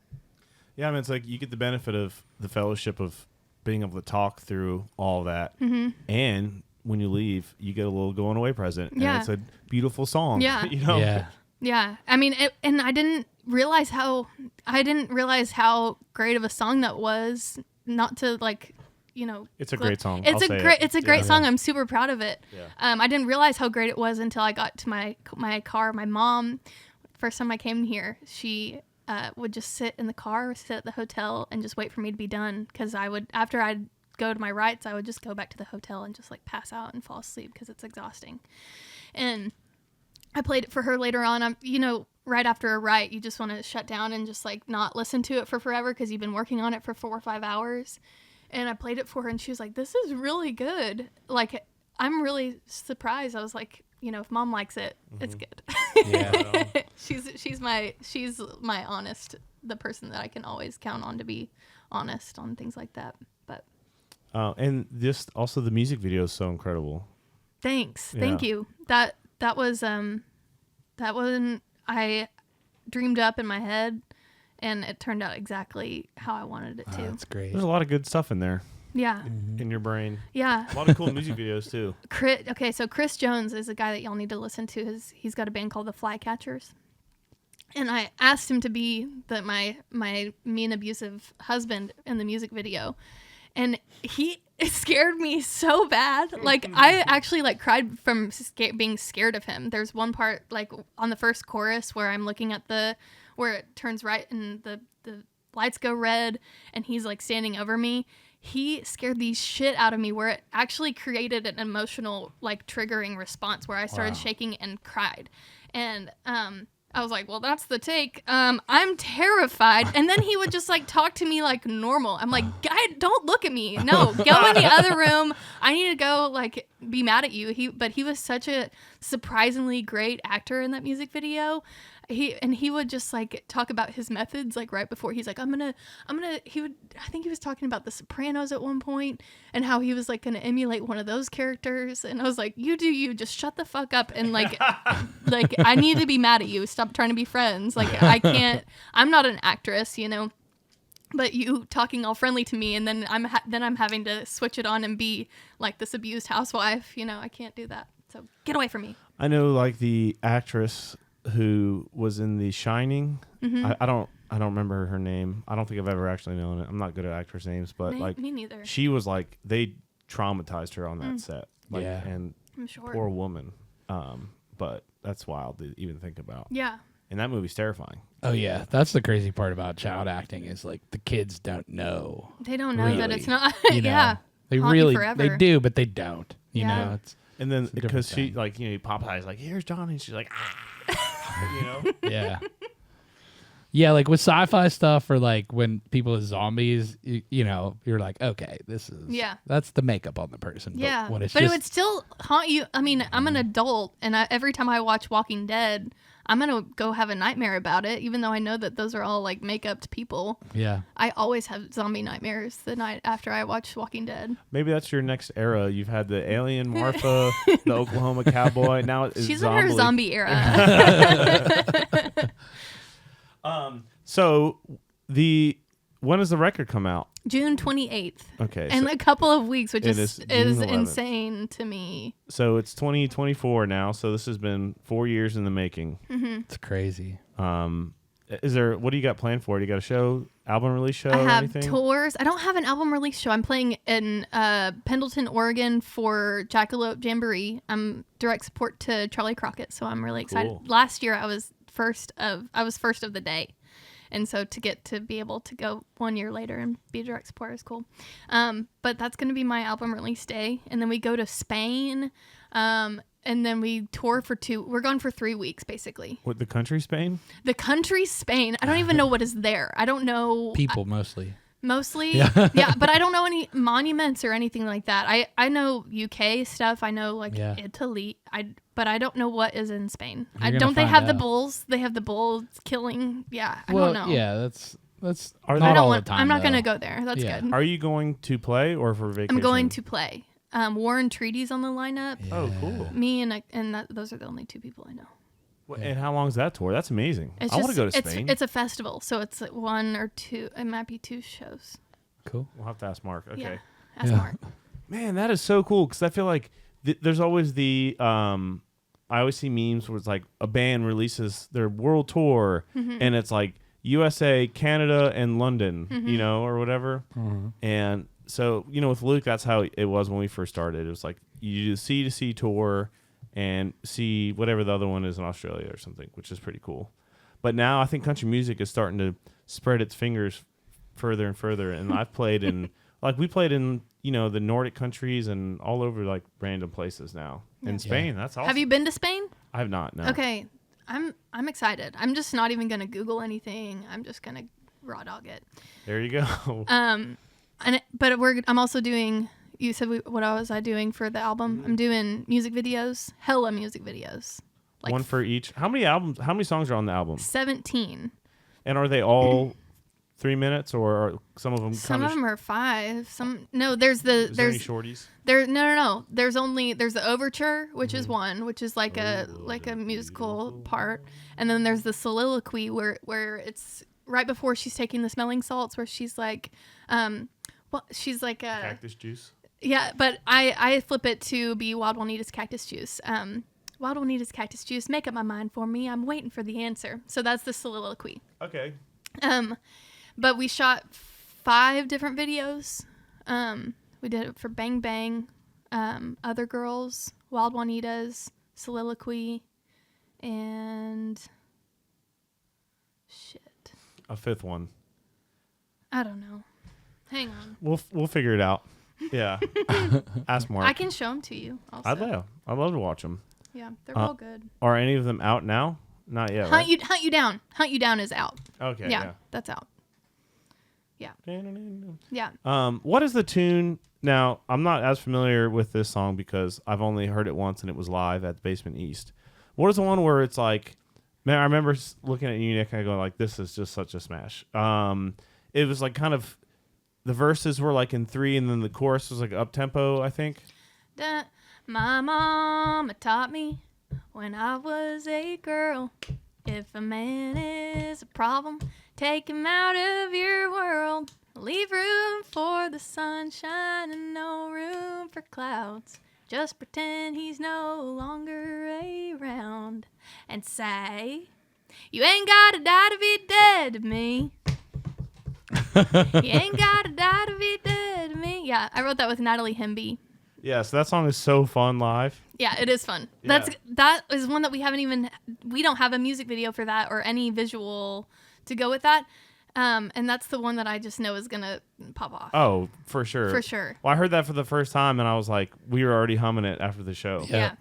Yeah, I mean, it's like you get the benefit of the fellowship of being able to talk through all that, and when you leave, you get a little going away present. And it's a beautiful song. Yeah, you know. Yeah. I mean, and I didn't realize how great of a song that was. Not to like, you know, it's a great song. It's a great song. I'm super proud of it. Yeah. I didn't realize how great it was until I got to my car. My mom, first time I came here, she would just sit in the car, sit at the hotel, and just wait for me to be done. Because after I'd go to my rights, I would just go back to the hotel and just like pass out and fall asleep because it's exhausting. And I played it for her later on. You know, right after a write, you just want to shut down and just like not listen to it for forever because you've been working on it for 4 or 5 hours. And I played it for her, and she was like, "This is really good." Like, I'm really surprised. I was like, you know, if Mom likes it, it's good. Yeah. she's my honest, the person that I can always count on to be honest on things like that. But and just also the music video is so incredible. Thanks. Yeah. Thank you. That was that one I dreamed up in my head, and it turned out exactly how I wanted it to. That's great. There's a lot of good stuff in there. Yeah. In your brain. Yeah. A lot of cool music videos too. Okay, so Chris Jones is a guy that y'all need to listen to. He's got a band called the Flycatchers. And I asked him to be my mean, abusive husband in the music video. And it scared me so bad. Like, I actually like cried from being scared of him. There's one part like on the first chorus where I'm looking at where it turns right and the lights go red and he's like standing over me, he scared the shit out of me, where it actually created an emotional, like, triggering response where I started shaking and cried. And I was like, well, that's the take. I'm terrified. And then he would just like talk to me like normal. I'm like, guy, don't look at me. No, go in the other room. I need to go like be mad at you. But he was such a surprisingly great actor in that music video. He would just like talk about his methods like right before. He's like, I think he was talking about The Sopranos at one point and how he was like going to emulate one of those characters. And I was like, you do you, just shut the fuck up. And like, like I need to be mad at you. Stop trying to be friends. Like I can't, I'm not an actress, you know, but you talking all friendly to me. And then I'm having to switch it on and be like this abused housewife. You know, I can't do that. So get away from me. I know like the actress who was in The Shining. Mm-hmm. I don't remember her name. I don't think I've ever actually known it. I'm not good at actors' names, but me neither. She was like, they traumatized her on that set. Like, yeah, and I'm sure. Poor woman. But that's wild to even think about. Yeah. And that movie's terrifying. Oh yeah, that's the crazy part about child acting is like the kids don't know. They don't know really, that it's not. You know, yeah. They really they do, but they don't. You know, it's and then because she like, you know, Popeye's like, here's Johnny, and she's like, you know. Yeah. Yeah, like with sci-fi stuff or like when people are zombies, you know, you're like, okay, this is that's the makeup on the person. Yeah, but it would still haunt you. I mean, I'm an adult, and every time I watch Walking Dead, I'm gonna go have a nightmare about it, even though I know that those are all like make-up people. Yeah, I always have zombie nightmares the night after I watch Walking Dead. Maybe that's your next era. You've had the alien Martha, the Oklahoma cowboy. Now it's she's zombie. in her zombie era. So when does the record come out? June 28th. Okay. In a couple of weeks, which is June 11th. insane to me. So it's 2024 now. So this has been 4 years in the making. Mm-hmm. It's crazy. What do you got planned for it? You got a show, album release show? I have anything? tours. I don't have an album release show. I'm playing in Pendleton, Oregon for Jackalope Jamboree. I'm direct support to Charlie Crockett, so I'm really excited. Cool. Last year I was first of the day. And so to be able to go 1 year later and be a direct support is cool. But that's going to be my album release day. And then we go to Spain. And then we tour we're gone for 3 weeks, basically. What, the country Spain? The country Spain. I don't even know what is there. I don't know. People mostly. Mostly? Yeah, but I don't know any monuments or anything like that. I know UK stuff. I know like Italy. But I don't know what is in Spain. They have the bulls? They have the bulls killing. Yeah, I don't know. Yeah, that's Are not they, all the time. I'm not going to go there. That's good. Are you going to play or for vacation? I'm going to play. War and Treaty's on the lineup. Yeah. Oh, cool. Me and those are the only two people I know. And how long is that tour? That's amazing. I want to go to Spain. It's a festival, so it's like 1 or 2. It might be 2 shows. Cool. We'll have to ask Mark. Okay. Yeah, ask Mark. Man, that is so cool because I feel like there's always I always see memes where it's like a band releases their world tour and it's like USA, Canada, and London, you know, or whatever. Mm-hmm. And so, you know, with Luke, that's how it was when we first started. It was like you do the C2C tour and see whatever the other one is in Australia or something, which is pretty cool. But now I think country music is starting to spread its fingers further and further. And I've played in, like we played in, you know, the Nordic countries and all over like random places now. In Spain, that's awesome. Have you been to Spain? I have not, no. Okay. I'm excited. I'm just not even going to Google anything. I'm just going to raw dog it. There you go. I'm also doing, you said what was I doing for the album? I'm doing music videos, hella music videos. Like one for each. How many songs are on the album? 17. And are they all 3 minutes or are some of them Some of them are 5. There's any shorties? No. There's the overture, which is one, which is like a musical part. And then there's the soliloquy where it's right before she's taking the smelling salts, where she's like she's like a cactus juice. Yeah, but I flip it to be Wild Juanita's cactus juice. Wild Juanita's cactus juice, make up my mind for me. I'm waiting for the answer. So that's the soliloquy. Okay. But we shot 5 different videos. We did it for Bang Bang, Other Girls, Wild Juanita's, Soliloquy, and shit. A 5th one. I don't know. Hang on. We'll figure it out. Yeah. Ask Mark. I can show them to you also. I'd love to watch them. Yeah, they're all good. Are any of them out now? Not yet. Hunt You Down. Hunt You Down is out. Okay. Yeah, that's out. Yeah. Yeah. What is the tune? Now, I'm not as familiar with this song because I've only heard it once and it was live at the Basement East. What is the one where it's like, man, I remember looking at you, Nick, and I go like, this is just such a smash. It was like kind of, the verses were like in 3 and then the chorus was like up tempo, I think. My mama taught me when I was a girl, if a man is a problem, take him out of your world. Leave room for the sunshine and no room for clouds. Just pretend he's no longer around and say, you ain't gotta die to be dead to me. You ain't gotta die to be dead to me. Yeah, I wrote that with Natalie Hemby. Yeah, so that song is so fun live. Yeah, it is fun. Yeah. That is one that we don't have a music video for that or any visual to go with that. And that's the one that I just know is gonna pop off. Oh, for sure. For sure. Well, I heard that for the first time and I was like, we were already humming it after the show. Yeah.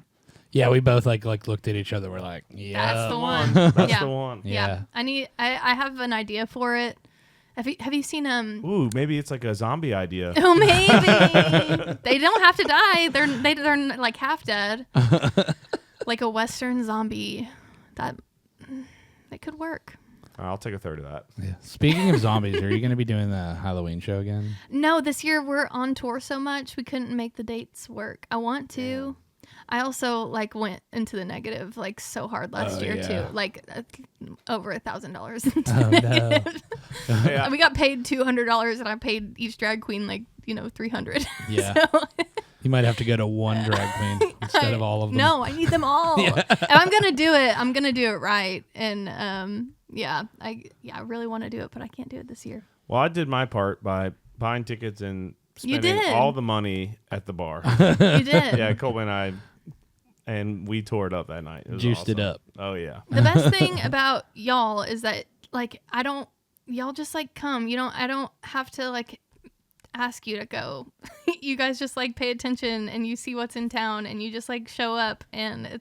Yeah, we both like looked at each other. We're like, yeah, that's the one. That's the one. Yeah. I have an idea for it. Have you seen Ooh, maybe it's like a zombie idea. Oh, maybe. They don't have to die. They're like half dead. Like a Western zombie. That could work. I'll take a third of that. Yeah. Speaking of zombies, are you going to be doing the Halloween show again? No, this year we're on tour so much we couldn't make the dates work. I want to. I also like went into the negative like so hard last year too, like over $1,000. Oh no! Yeah. We got paid $200, and I paid each drag queen like $300. Yeah. So, you might have to go to one drag queen instead of all of them. No, I need them all. If I'm gonna do it, I'm gonna do it right. And I really want to do it, but I can't do it this year. Well, I did my part by buying tickets and spending all the money at the bar. You did. Yeah, Colby and we tore it up that night. It was Juiced awesome. it up. Oh yeah. The best thing about y'all is that like y'all just like come. I don't have to like ask you to go. You guys just like pay attention and you see what's in town and you just like show up, and I'm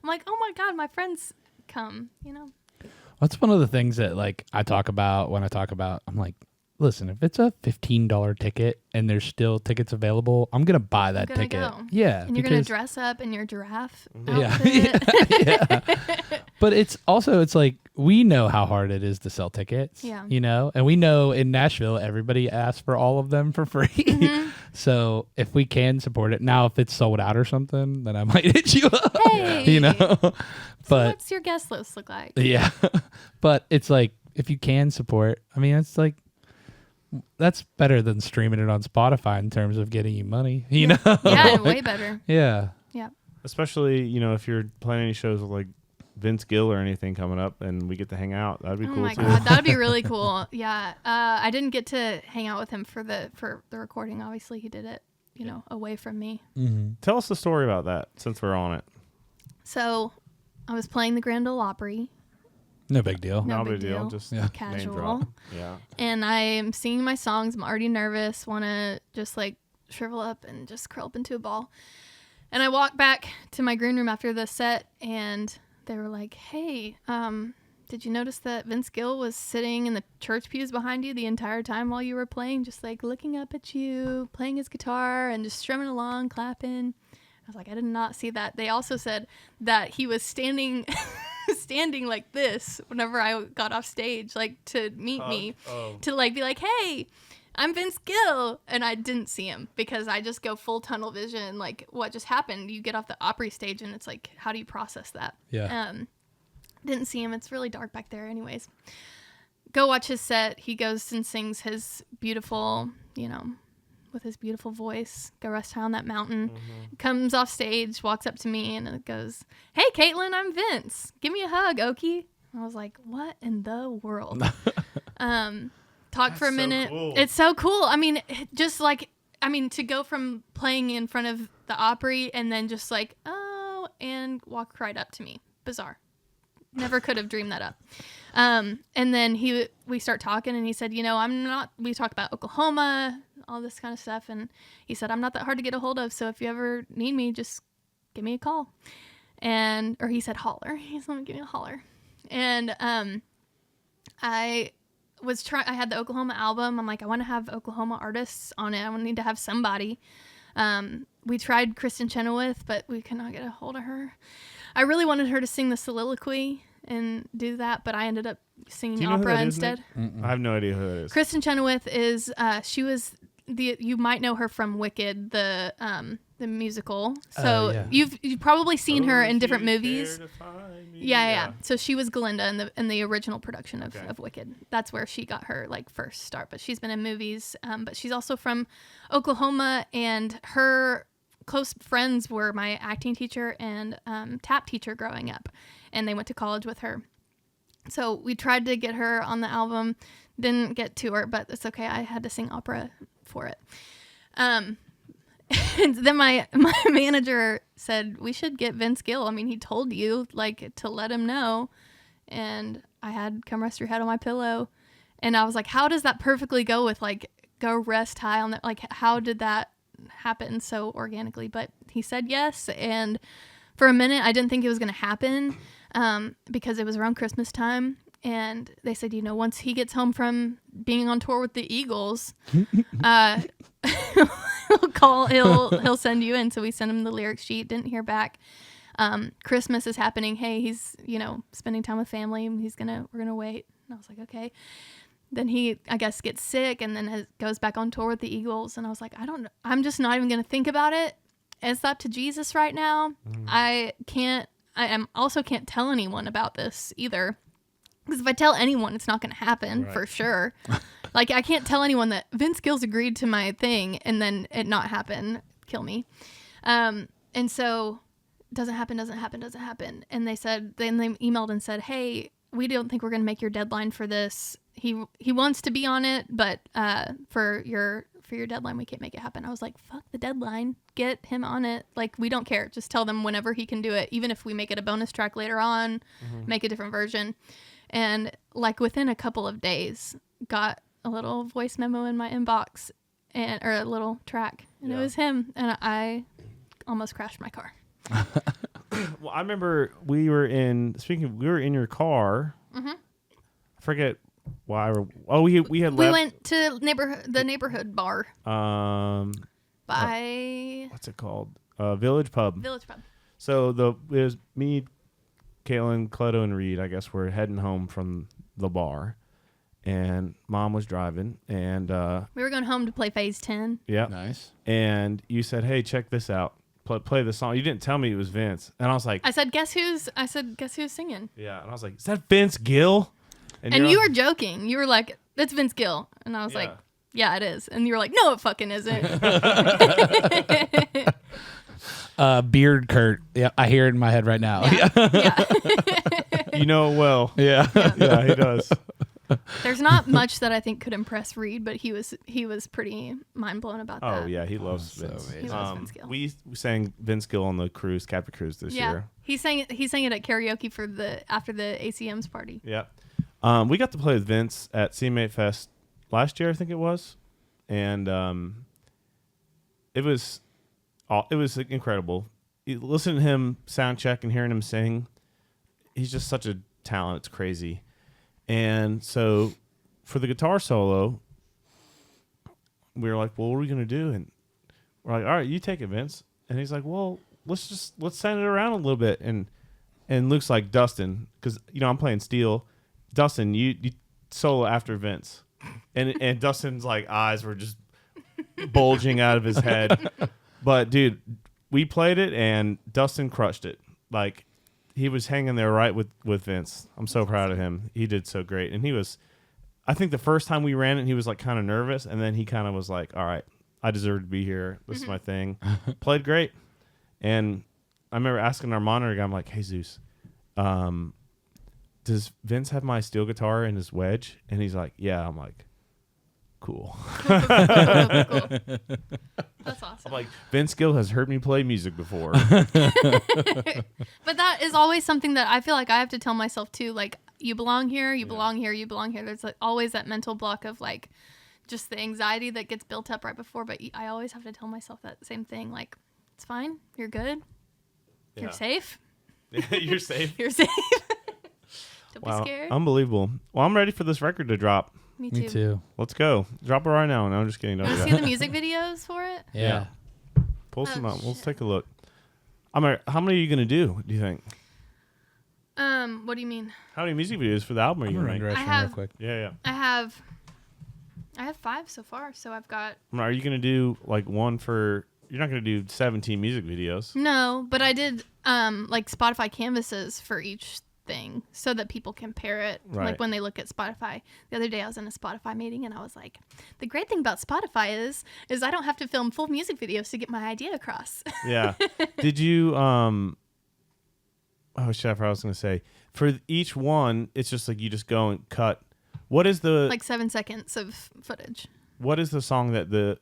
like, oh my God, my friends come, That's one of the things that like I talk about when I'm like, listen, if it's a $15 ticket and there's still tickets available, I'm going to buy that ticket. Go. Yeah. And you're going to dress up in your giraffe Yeah. outfit. Yeah. But it's like, we know how hard it is to sell tickets, and we know in Nashville, everybody asks for all of them for free. Mm-hmm. So if we can support it now, if it's sold out or something, then I might hit you up, hey. But what's your guest list look like? Yeah. But it's like, if you can support, I mean, it's like, that's better than streaming it on Spotify in terms of getting you money, Yeah, and way better. Yeah. Yeah. Especially, if you're playing any shows with like Vince Gill or anything coming up and we get to hang out, that'd be cool too. Oh my God, that'd be really cool. Yeah. I didn't get to hang out with him for the recording. Obviously he did it, away from me. Mm-hmm. Tell us the story about that since we're on it. So I was playing the Grand Ole Opry. No big deal. No big deal. Just casual. Yeah. And I am singing my songs. I'm already nervous. Want to just like shrivel up and just curl up into a ball. And I walk back to my green room after the set, and they were like, "Hey, did you notice that Vince Gill was sitting in the church pews behind you the entire time while you were playing, just like looking up at you, playing his guitar and just strumming along, clapping?" I was like, I did not see that. They also said that he was standing like this whenever I got off stage, like to meet me, to like be like, "Hey, I'm Vince Gill," and I didn't see him because I just go full tunnel vision. Like, what just happened? You get off the Opry stage and it's like, how do you process that? Yeah. Didn't see him. It's really dark back there. Anyways, go watch his set. He goes and sings his beautiful, with his beautiful voice, "Go Rest High on That Mountain." Mm-hmm. Comes off stage, walks up to me, and it goes, "Hey, Kaitlin, I'm Vince. Give me a hug, Okie." I was like, what in the world? Talk for a minute. So cool. It's so cool. I mean, just like, to go from playing in front of the Opry and then just like, and walk right up to me. Bizarre. never could have dreamed that up. And then we start talking, and he said, we talk about Oklahoma, all this kind of stuff. And he said, I'm not that hard to get a hold of. So if you ever need me, just give me a call. Or he said, holler. He's going to give me a holler. And, I had the Oklahoma album. I'm like, I want to have Oklahoma artists on it. I need to have somebody. We tried Kristen Chenoweth, but we could not get a hold of her. I really wanted her to sing the soliloquy and do that, but I ended up singing opera instead. I have no idea who it is. Kristen Chenoweth is she was you might know her from Wicked, the musical. So you've probably seen her in different movies. Yeah. So she was Glinda in the original production of Wicked. That's where she got her like first start. But she's been in movies. But she's also from Oklahoma, and her close friends were my acting teacher and tap teacher growing up, and they went to college with her. So we tried to get her on the album, didn't get to her, but it's okay. I had to sing opera for it. And then my manager said, we should get Vince Gill. I mean, he told you like to let him know. And I had Come Rest Your Head on My Pillow. And I was like, how does that perfectly go with like Go Rest High on that? Like, how did that happen so organically? But he said yes. And for a minute, I didn't think it was going to happen because it was around Christmas time. And they said, once he gets home from being on tour with the Eagles, he'll send you in. So we sent him the lyric sheet, didn't hear back. Christmas is happening. Hey, he's, spending time with family. We're going to wait. And I was like, okay. Then he, I guess, gets sick and then goes back on tour with the Eagles. And I was like, I don't know. I'm just not even going to think about it. It's up to Jesus right now. I also can't tell anyone about this either. Because if I tell anyone, it's not going to happen for sure. Like, I can't tell anyone that Vince Gill's agreed to my thing and then it not happen. Kill me. And so, doesn't happen. And they emailed and said, hey, we don't think we're going to make your deadline for this. He wants to be on it, but for your deadline, we can't make it happen. I was like, fuck the deadline. Get him on it. Like, we don't care. Just tell them whenever he can do it. Even if we make it a bonus track later on, make a different version. And like within a couple of days, got a little voice memo in my inbox or a little track, and it was him. And I almost crashed my car. Well, I remember we were in your car. I forget why. We had left. We went to the neighborhood bar. By what's it called? Village Pub. So it was me, Kaitlin, Cleto, and Reed, I guess, were heading home from the bar, and Mom was driving, and we were going home to play Phase 10. Yeah, nice. And you said, "Hey, check this out. Play the song." You didn't tell me it was Vince, and I was like, "I said, guess who's singing?" Yeah, and I was like, "Is that Vince Gill?" And you were joking. You were like, "That's Vince Gill," and I was like, "Yeah, it is." And you were like, "No, it fucking isn't." Beard Kurt. Yeah, I hear it in my head right now. Yeah. You know it well. Yeah, he does. There's not much that I think could impress Reed, but he was pretty mind blown about that. Oh yeah, he loves Vince. He loves Vince Gill. We sang Vince Gill on the cruise, Captain Cruise this year. He sang it at karaoke after the ACM's party. Yeah. We got to play with Vince at CMA Fest last year, I think it was, and it was incredible. Listening to him sound check and hearing him sing, he's just such a talent. It's crazy. And so for the guitar solo, we were like, well, what are we going to do? And we're like, all right, you take it, Vince. And he's like, well, let's send it around a little bit. And Luke's like, Dustin, because, I'm playing steel. Dustin, you solo after Vince. And Dustin's like eyes were just bulging out of his head. But, dude, we played it, and Dustin crushed it. Like, he was hanging there right with Vince. I'm so proud of him. He did so great. And he was, I think the first time we ran it, he was like kind of nervous. And then he kind of was like, all right, I deserve to be here. This is my thing. Played great. And I remember asking our monitor guy, I'm like, hey, Zeus, does Vince have my steel guitar in his wedge? And he's like, yeah. I'm like, cool. Cool. That's awesome. I'm like, Vince Gill has heard me play music before. But that is always something that I feel like I have to tell myself too. Like, you belong here, you belong here, you belong here. There's like always that mental block of like just the anxiety that gets built up right before. But I always have to tell myself that same thing. Like, it's fine. You're good. You're safe. You're safe. You're safe. Don't be scared. Unbelievable. Well, I'm ready for this record to drop. Me too. Me too. Let's go. Drop it right now. No, I'm just kidding. Don't Have do you that. seen the music videos for it? Yeah. Pull some up. Let's shit. take a look. How many are you going to do you think? What do you mean? How many music videos for the album are you going to make? I have- real quick. Yeah. I have 5 so far, so I've got Are you going to do like one for... You're not going to do 17 music videos. no, but I did like Spotify canvases for each thing so that people compare it like when they look at Spotify. The other day I was in a Spotify meeting and I was like, the great thing about Spotify is I don't have to film full music videos to get my idea across. Yeah. Did you oh shit, I was going to say for each one it's just like you just go and cut. What is the like 7 seconds of footage. What is the song that the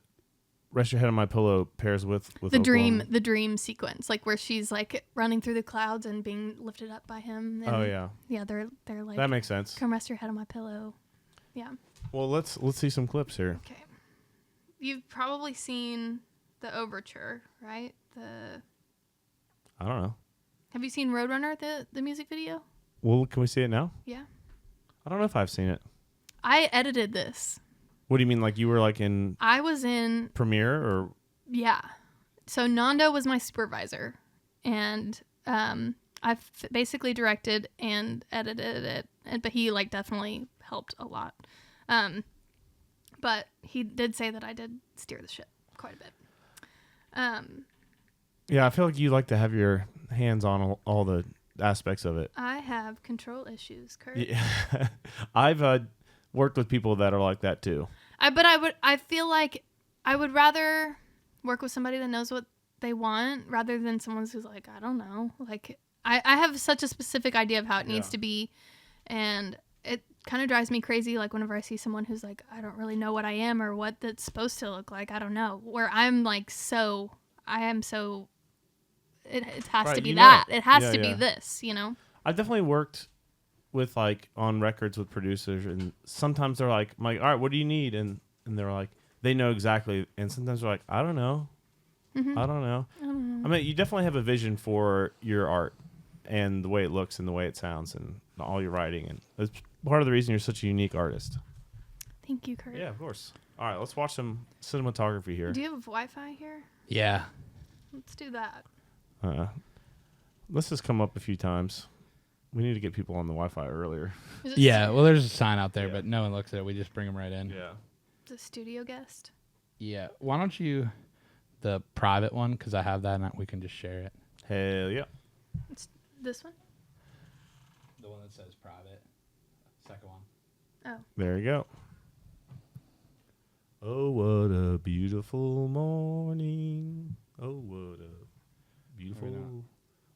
Rest Your Head on My Pillow pairs with The Oklahoma? dream sequence, like where she's like running through the clouds and being lifted up by him. And Oh yeah. Yeah, they're like, That makes sense. come rest your head on my pillow. Yeah. Well, let's see some clips here. Okay. You've probably seen the overture, right? I don't know. Have you seen Roadrunner, the music video? Well, can we see it now? Yeah. I don't know if I've seen it. I edited this. What do you mean? Like you were like in I was in, Premiere or? yeah. So Nando was my supervisor, and I basically directed and edited it, but he like definitely helped a lot. But he did say that I did steer the ship quite a bit. Yeah, I feel like you like to have your hands on all the aspects of it. I have control issues, Kurt. Yeah. I've worked with people that are like that too. I feel like I would rather work with somebody that knows what they want rather than someone who's like, I don't know. Like I have such a specific idea of how it needs to be, and it kind of drives me crazy like whenever I see someone who's like, I don't really know what I am or what that's supposed to look like. I don't know. Where I'm like it has to be that. It has to be this, you know? I've definitely worked with like on records with producers, and sometimes they're like, I'm like, all right, what do you need? And they're like, they know exactly. And sometimes they're like, I don't know. Mm-hmm. I don't know. I mean, you definitely have a vision for your art and the way it looks and the way it sounds and all your writing. And that's part of the reason you're such a unique artist. Thank you, Kurt. Yeah, of course. All right, let's watch some cinematography here. Do you have Wi-Fi here? Yeah. Let's do that. This has come up a few times. We need to get people on the Wi-Fi earlier. Is it Yeah. Well, there's a sign out there, but no one looks at it. We just bring them right in. Yeah. the studio guest? Yeah. Why don't you the private one? Because I have that and we can just share it. Hell yeah. It's this one? The one that says private. Second one. Oh. There you go. Oh, what a beautiful morning. Oh, what a beautiful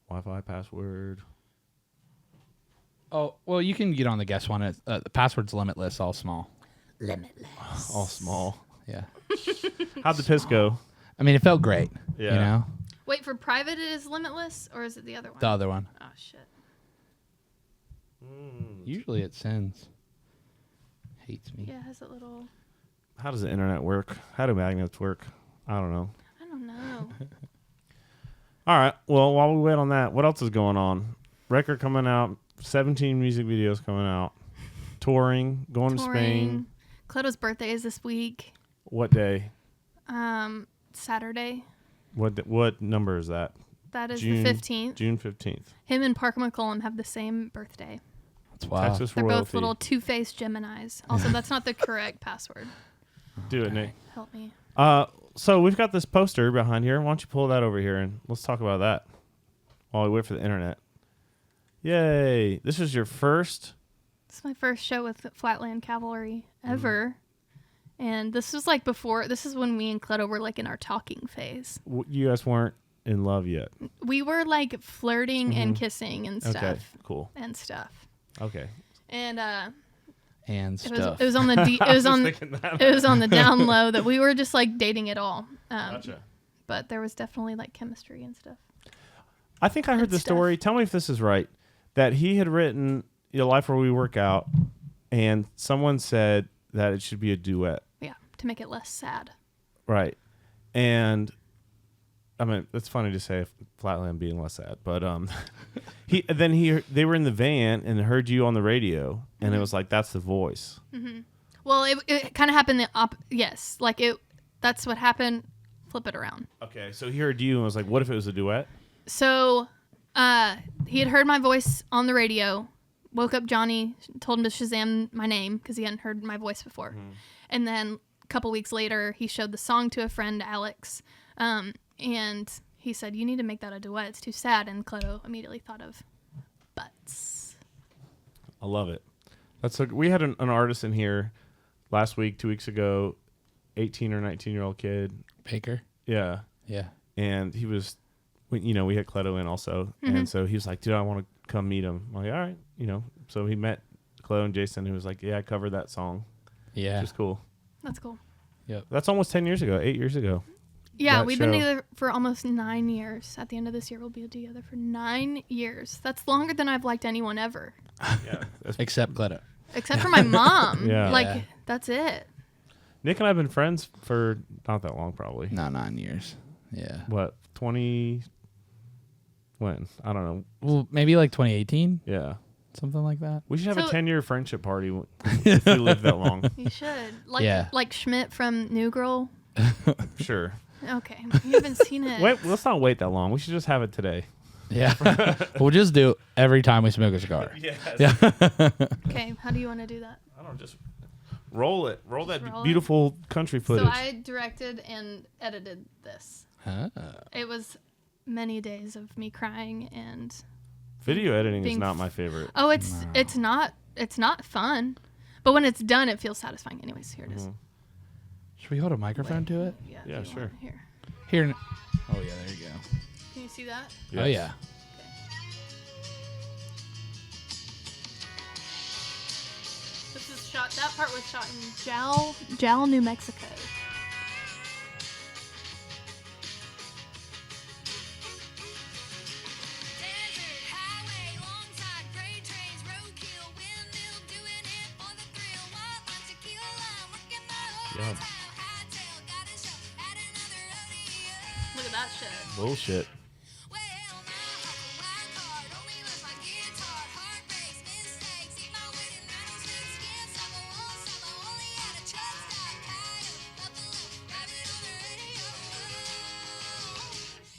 Wi-Fi password. Oh, well, you can get on the guest one. The password's limitless, all small. Limitless. All small. Yeah. How'd the piss go? I mean, it felt great. Yeah. You know? Wait, for private it is limitless, or is it the other one? The other one. Oh, shit. Usually it sends. Hates me. Yeah, it has a little... How does the internet work? How do magnets work? I don't know. I don't know. All right. Well, while we wait on that, what else is going on? Record coming out. 17 music videos coming out. Touring. Going to Spain. Cleto's birthday is this week. What day? Saturday. What number is that? That is June, the 15th. June 15th. Him and Parker McCollum have the same birthday. That's wild. Texas They're royalty. both little two-faced Geminis. Also, that's not the correct password. Do it, Nick. Help me. So we've got this poster behind here. Why don't you pull that over here and let's talk about that while we wait for the internet. Yay. This is your first. This is my first show with Flatland Cavalry ever. And this was like before, this is when me and Cleto were like in our talking phase. You guys weren't in love yet. We were like flirting and kissing and stuff. Okay, cool. And stuff. Okay. And and stuff. It was on the it was on the down low that we were just like dating it all. Gotcha. But there was definitely like chemistry and stuff. I think I heard the story. Tell me if this is right. That he had written Life Where We Work Out, and someone said that it should be a duet. Yeah, to make it less sad. Right. And I mean, it's funny to say Flatland being less sad, but they were in the van and heard you on the radio, and it was like, that's the voice. Mm-hmm. Well, it kind of happened yes, like that's what happened. Flip it around. Okay, so he heard you and was like, what if it was a duet? So he had heard my voice on the radio, woke up Johnny, told him to Shazam my name because he hadn't heard my voice before. Mm-hmm. And then a couple weeks later, he showed the song to a friend, Alex, and he said, you need to make that a duet. It's too sad. And Cleto immediately thought of Butts. I love it. We had an artist in here last week, 2 weeks ago, 18 or 19-year-old kid. Baker? Yeah. Yeah. And he was, we had Cleto in also. Mm-hmm. And so he was like, dude, I want to come meet him. I'm like, all right. So he met Cleto and Jason, who was like, yeah, I covered that song. Yeah. Which is cool. That's cool. Yep. That's almost 10 years ago, 8 years ago. Yeah, we've been together for almost 9 years. At the end of this year, we'll be together for 9 years. That's longer than I've liked anyone ever. Yeah. Except Cleto. Except for my mom. Yeah. That's it. Nick and I have been friends for not that long, probably. Not 9 years. Yeah. What, 20... When? I don't know. Well, maybe like 2018? Yeah. Something like that. We should have a 10-year friendship party if we live that long. You should. Like Schmidt from New Girl. Sure. Okay. You haven't seen it. Wait, let's not wait that long. We should just have it today. Yeah. We'll just do it every time we smoke a cigar. Yes. Yeah. Okay. How do you want to do that? I don't know, just roll it. Roll that beautiful country footage. So I directed and edited this. It was many days of me crying and video editing is not my favorite. Oh, it's not fun. But when it's done, it feels satisfying. Anyways, here it is. Should we hold a microphone to it? Yeah, sure. Here. Oh, yeah, there you go. Can you see that? Yes. Oh, yeah. This is shot. That part was shot in Jal, New Mexico. Yeah. Look at that shit. Bullshit.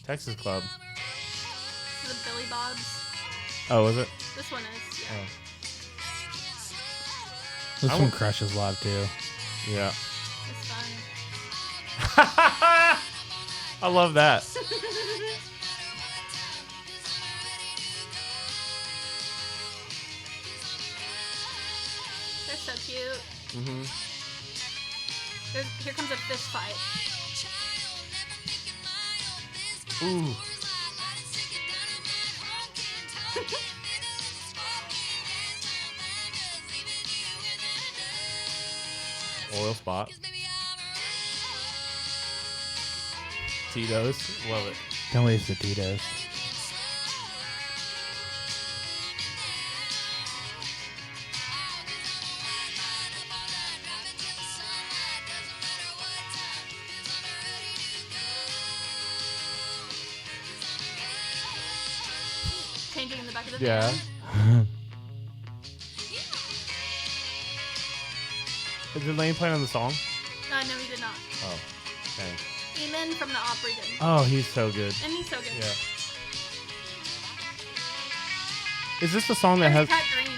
Texas Club. This is the Billy Bob's. Oh, was it? This one is, yeah. Oh. This one crushes live, too. Yeah. It's fun. I love that. They're so cute. Mm-hmm. Here comes a fist fight. Ooh. Oil spot. Tito's. Love it. Don't waste the Tito's. Changing in the back of the Yeah. van. Did Lane play on the song? No, he did not. Oh, okay. Eamon from the Opry did. Oh, he's so good. And he's so good. Yeah. Is this the song that has... Cat Green.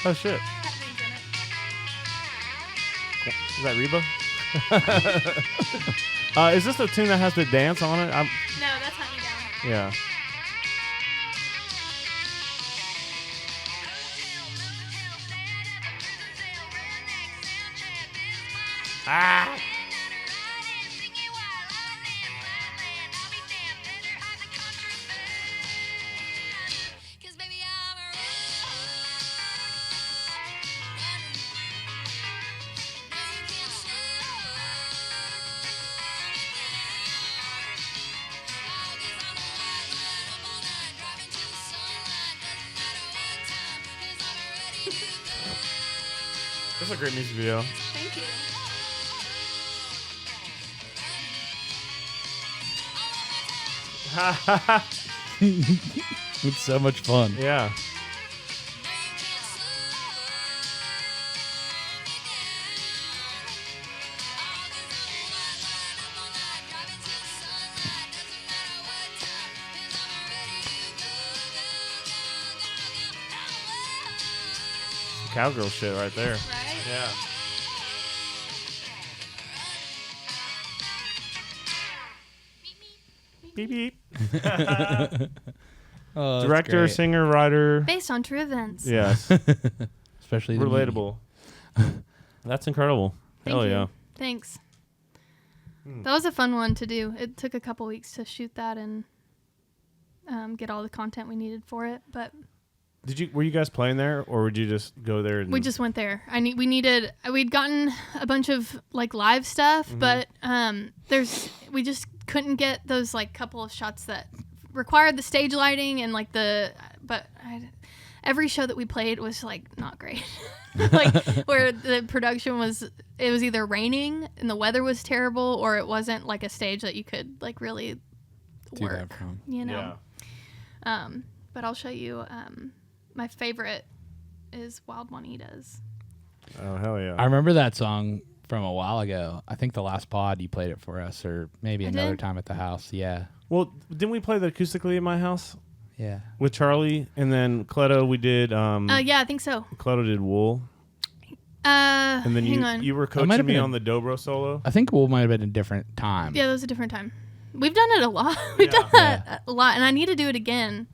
Oh, shit. Cat Green's in Is that Reba? Is this the tune that has the dance on it? No, that's Hunt Me Down. Yeah. Ah! That's a great music video. Thank you. It's so much fun. Yeah. Cowgirl shit right there. Right? Yeah. Beep beep. Oh, Director, great. singer, writer. Based on true events. Yes. Especially the Relatable. That's incredible. Thank Hell you. yeah. Thanks. That was a fun one to do. It took a couple weeks to shoot that and get all the content we needed for it, but Were you guys playing there, or would you just go there? And we just went there. We'd gotten a bunch of like live stuff, but we just couldn't get those like couple of shots that required the stage lighting and like every show that we played was like not great. Like where the production was either raining and the weather was terrible, or it wasn't like a stage that you could like really Do work, that from. you know. Yeah. But I'll show you. My favorite is Wild Juanitas. Oh, hell yeah. I remember that song from a while ago. I think the last pod you played it for us, or maybe another time at the house. Yeah. Well, didn't we play that acoustically at my house? Yeah. With Charlie, and then Cleto, we did. Yeah, I think so. Cleto did Wool. And then hang on. you were coaching me on the dobro solo. I think Wool might have been a different time. Yeah, that was a different time. We've done it a lot. We've done that a lot, and I need to do it again.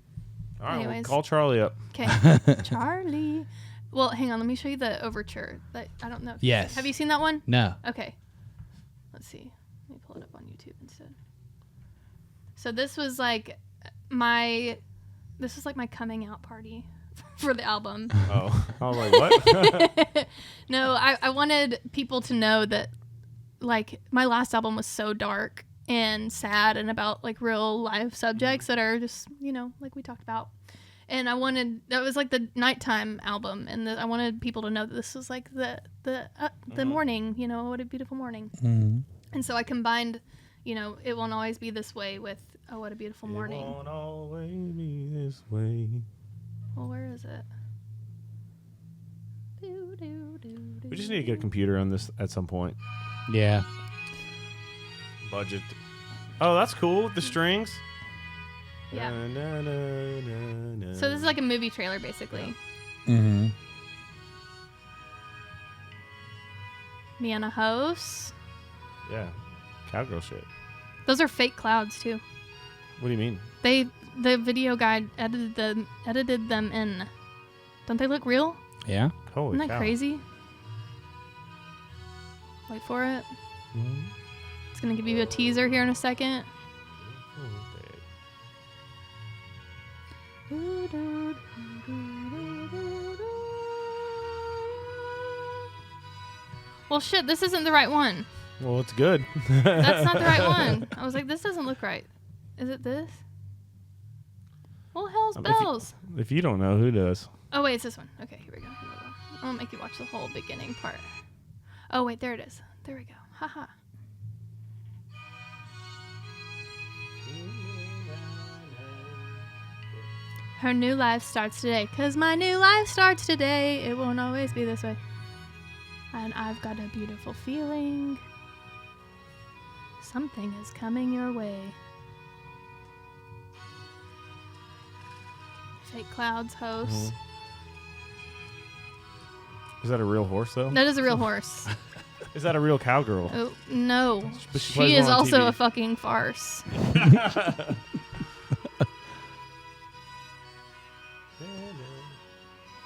All right, Anyways. call Charlie up. Okay, Charlie. Well, hang on. Let me show you the overture. That I don't know. Yes. Have you seen that one? No. Okay. Let's see. Let me pull it up on YouTube instead. So this was like my coming out party for the album. Oh, I was like, what? No, I wanted people to know that like my last album was so dark and sad and about like real life subjects that are just, you know, like we talked about. And that was like the nighttime album, and I wanted people to know that this was like the morning, you know, what a beautiful morning. Mm-hmm. And so I combined, you know, It Won't Always Be This Way with Oh, What a Beautiful Morning. It won't always be this way. Well, where is it? We just need to get a computer on this at some point. Yeah. Budget. Oh, that's cool with the strings. Yeah. Na, na, na, na, na. So this is like a movie trailer, basically. Mm-hmm. Me and a host. Yeah. Cowgirl shit. Those are fake clouds too. What do you mean? The video guy edited them in. Don't they look real? Yeah. Holy Isn't that cow. crazy? Wait for it. Mhm. It's gonna give you a teaser here in a second. Well, shit, this isn't the right one. Well, it's good. That's not the right one. I was like, this doesn't look right. Is it this? Well, hell's bells. If you don't know, who does? Oh, wait, it's this one. Okay, here we go. I'm going to make you watch the whole beginning part. Oh, wait, there it is. There we go. Haha. Her new life starts today. 'Cause my new life starts today. It won't always be this way. And I've got a beautiful feeling. Something is coming your way. Fake clouds host. Is that a real horse, though? That is a real horse. Is that a real cowgirl? Oh, no. But she plays She is one on also TV. a fucking farce.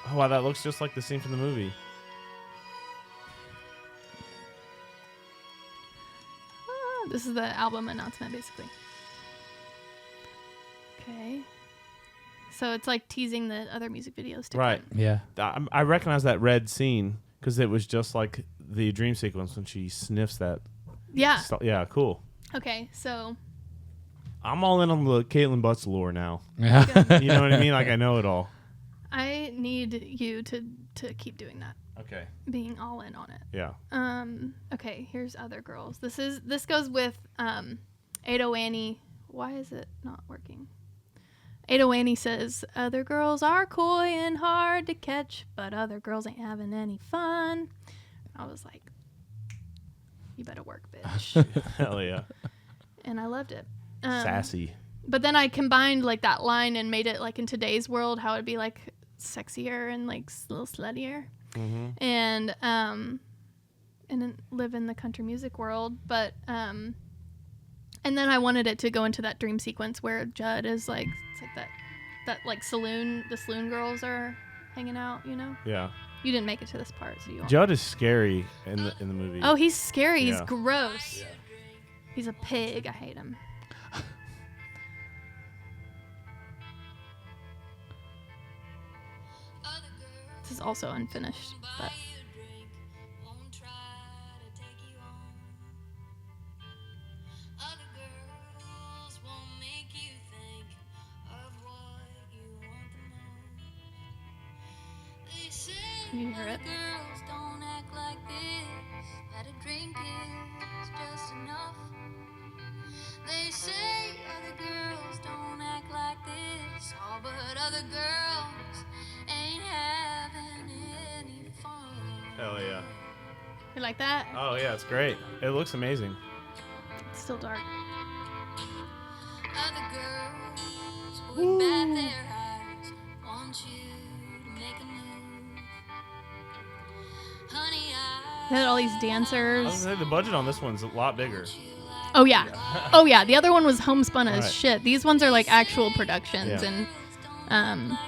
Oh, wow, that looks just like the scene from the movie. This is the album announcement, basically. Okay. So it's like teasing the other music videos. Right. Yeah. I recognize that red scene because it was just like the dream sequence when she sniffs that. Yeah. Yeah, cool. Okay, so. I'm all in on the Kaitlin Butts lore now. Yeah. You know what I mean? Like, I know it all. I need you to keep doing that. Okay. being all in on it. Yeah. Okay, here's Other Girls. This goes with Ado Annie. Why is it not working? Ado Annie says, "Other girls are coy and hard to catch, but other girls ain't having any fun." I was like, you better work, bitch. Hell yeah. And I loved it. Sassy. But then I combined like that line and made it like in today's world how it'd be like sexier and like a little sluttier. Mm-hmm. And then live in the country music world. But and then I wanted it to go into that dream sequence where Judd is like, it's like that like saloon, the saloon girls are hanging out, you know? Yeah. You didn't make it to this part, so you won't. Judd is scary in the movie. Oh, he's scary. Yeah. He's gross. Yeah. He's a pig. I hate him. This is also unfinished, but can you hear it? Girls don't act like this, that a drink is just enough. They say other girls don't act like this, oh, but other girls ain't having any fun. Hell yeah. You like that? Oh yeah, it's great. It looks amazing. It's still dark. Other girls would bat their eyes, want you to make a move. Honey, They had all these I was dancers. gonna say the budget on this one's a lot bigger. Oh yeah. Oh yeah. The other one was homespun as Right. shit. These ones are like actual productions Yeah. and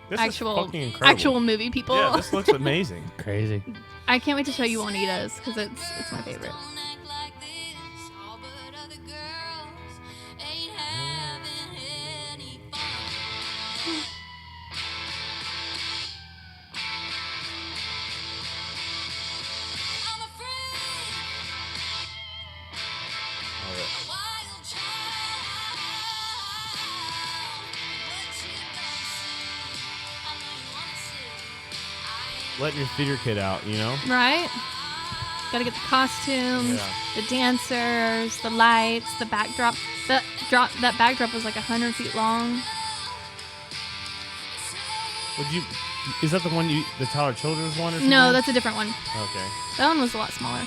This actual is fucking incredible. actual movie people. Yeah, this looks amazing. Crazy. I can't wait to show you Juanita's because it's my favorite. don't act like this, oh, but other girls ain't having any fun. I'm a freak, All right. a wild child. What you don't see, I know you wanna see. Letting your theater kid out, you know? Right? Got to get the costumes, Yeah. the dancers, the lights, the backdrop. That backdrop was like 100 feet long. Is that the one the Tyler Childers one or something? No, that's a different one. Okay. That one was a lot smaller.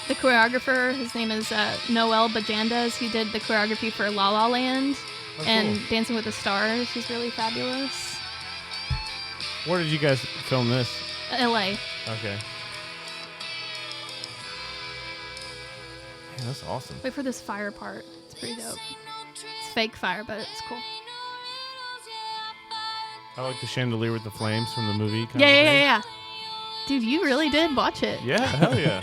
The choreographer, his name is Noel Bajandas. He did the choreography for La La Land Oh, and cool. Dancing with the Stars. He's really fabulous. Where did you guys film this? LA. Okay. Man, that's awesome. Wait for this fire part. It's pretty dope. It's fake fire, but it's cool. I like the chandelier with the flames from the movie. Kind Yeah, of yeah, thing. yeah, yeah. Dude, you really did watch it. Yeah, hell yeah.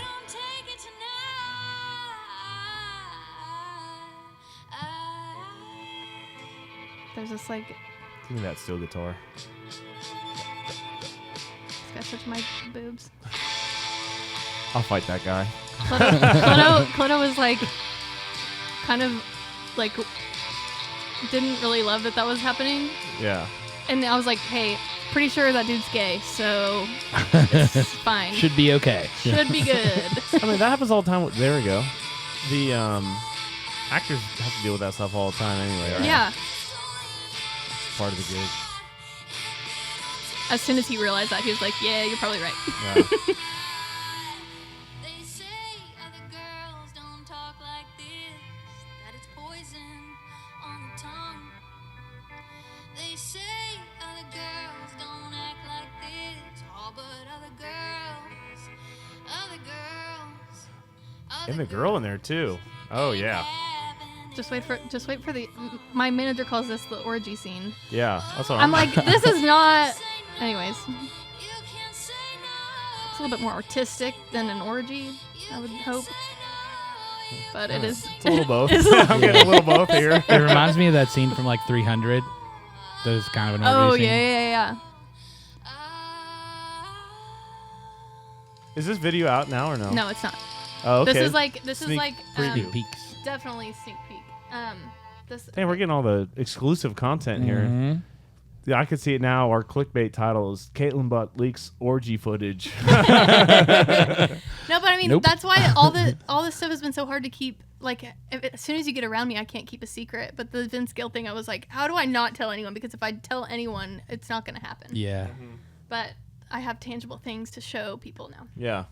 There's this like, Give me that steel guitar. this guy touched my boobs. I'll fight that guy. Cloto was like, kind of like, didn't really love that was happening. Yeah. And I was like, hey, pretty sure that dude's gay, so it's fine. Should be okay. Should be good. I mean, that happens all the time. There we go. The actors have to deal with that stuff all the time anyway, right? Yeah. It's part of the gig. As soon as he realized that, he was like, yeah, you're probably right. Yeah. They say other girls don't talk like this, that it's poison on the tongue. They say other girls don't act like this, oh, but other girls. And the girl in there too. Oh yeah. Just wait for the. My manager calls this the orgy scene. Yeah. That's what I'm like, this is not. Anyways, it's a little bit more artistic than an orgy, I would hope. But it is. It's a little both. It's a I'm getting a little both here. It reminds me of that scene from like 300. Those kind of an Oh orgy yeah, scene. yeah, yeah. Is this video out now or no? No, it's not. Oh, okay. This is Sneak like preview. Peaks. definitely sneak peek. This. Damn, we're getting all the exclusive content here. Mhm. Yeah, I could see it now. Our clickbait title is Kaitlin Butts leaks orgy footage. No, but I mean, Nope. that's why all this stuff has been so hard to keep. Like, as soon as you get around me, I can't keep a secret. But the Vince Gill thing, I was like, how do I not tell anyone? Because if I tell anyone, it's not going to happen. Yeah. But I have tangible things to show people now. Yeah.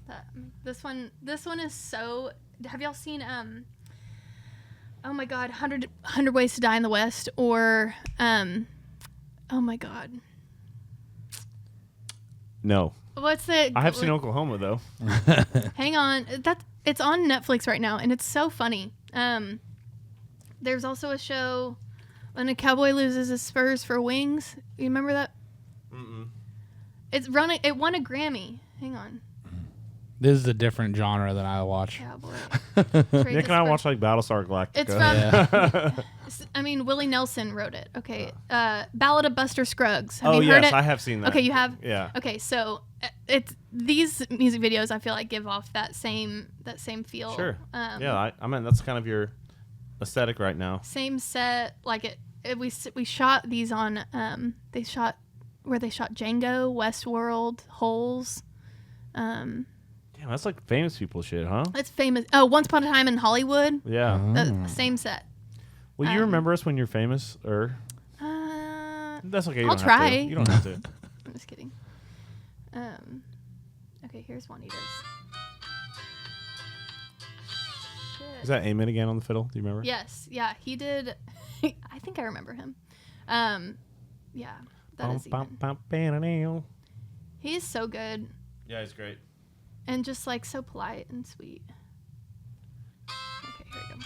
This one is so. Have y'all seen oh my God, 100 Ways to Die in the West, or oh my God, No. what's the? I have seen Oklahoma though. Hang on, it's on Netflix right now, and it's so funny. There's also a show when a cowboy loses his spurs for wings. You remember that? Mm-mm. It won a Grammy. Hang on. This is a different genre than I watch. Cowboy. Nick and I watch like Battlestar Galactica. It's from. I mean, Willie Nelson wrote it. Okay. Ballad of Buster Scruggs. Have you heard it? I have seen that. Okay, you have. Yeah. Okay, so it's these music videos. I feel like give off that same feel. Sure. Yeah, I mean that's kind of your aesthetic right now. Same set. Like we shot these on. They shot Django, Westworld, Holes. Damn, that's like famous people shit, huh? It's famous. Oh, Once Upon a Time in Hollywood. Yeah. Same set. Will you remember us when you're famous, or? That's okay. You I'll don't try. Have to. You don't have to. I'm just kidding. Okay, here's Juanita's. Is that Amen again on the fiddle? Do you remember? Yes. Yeah, he did. I think I remember him. Yeah, that is Amen. He is so good Yeah, he's great. and just like so polite and sweet. Okay, here we go.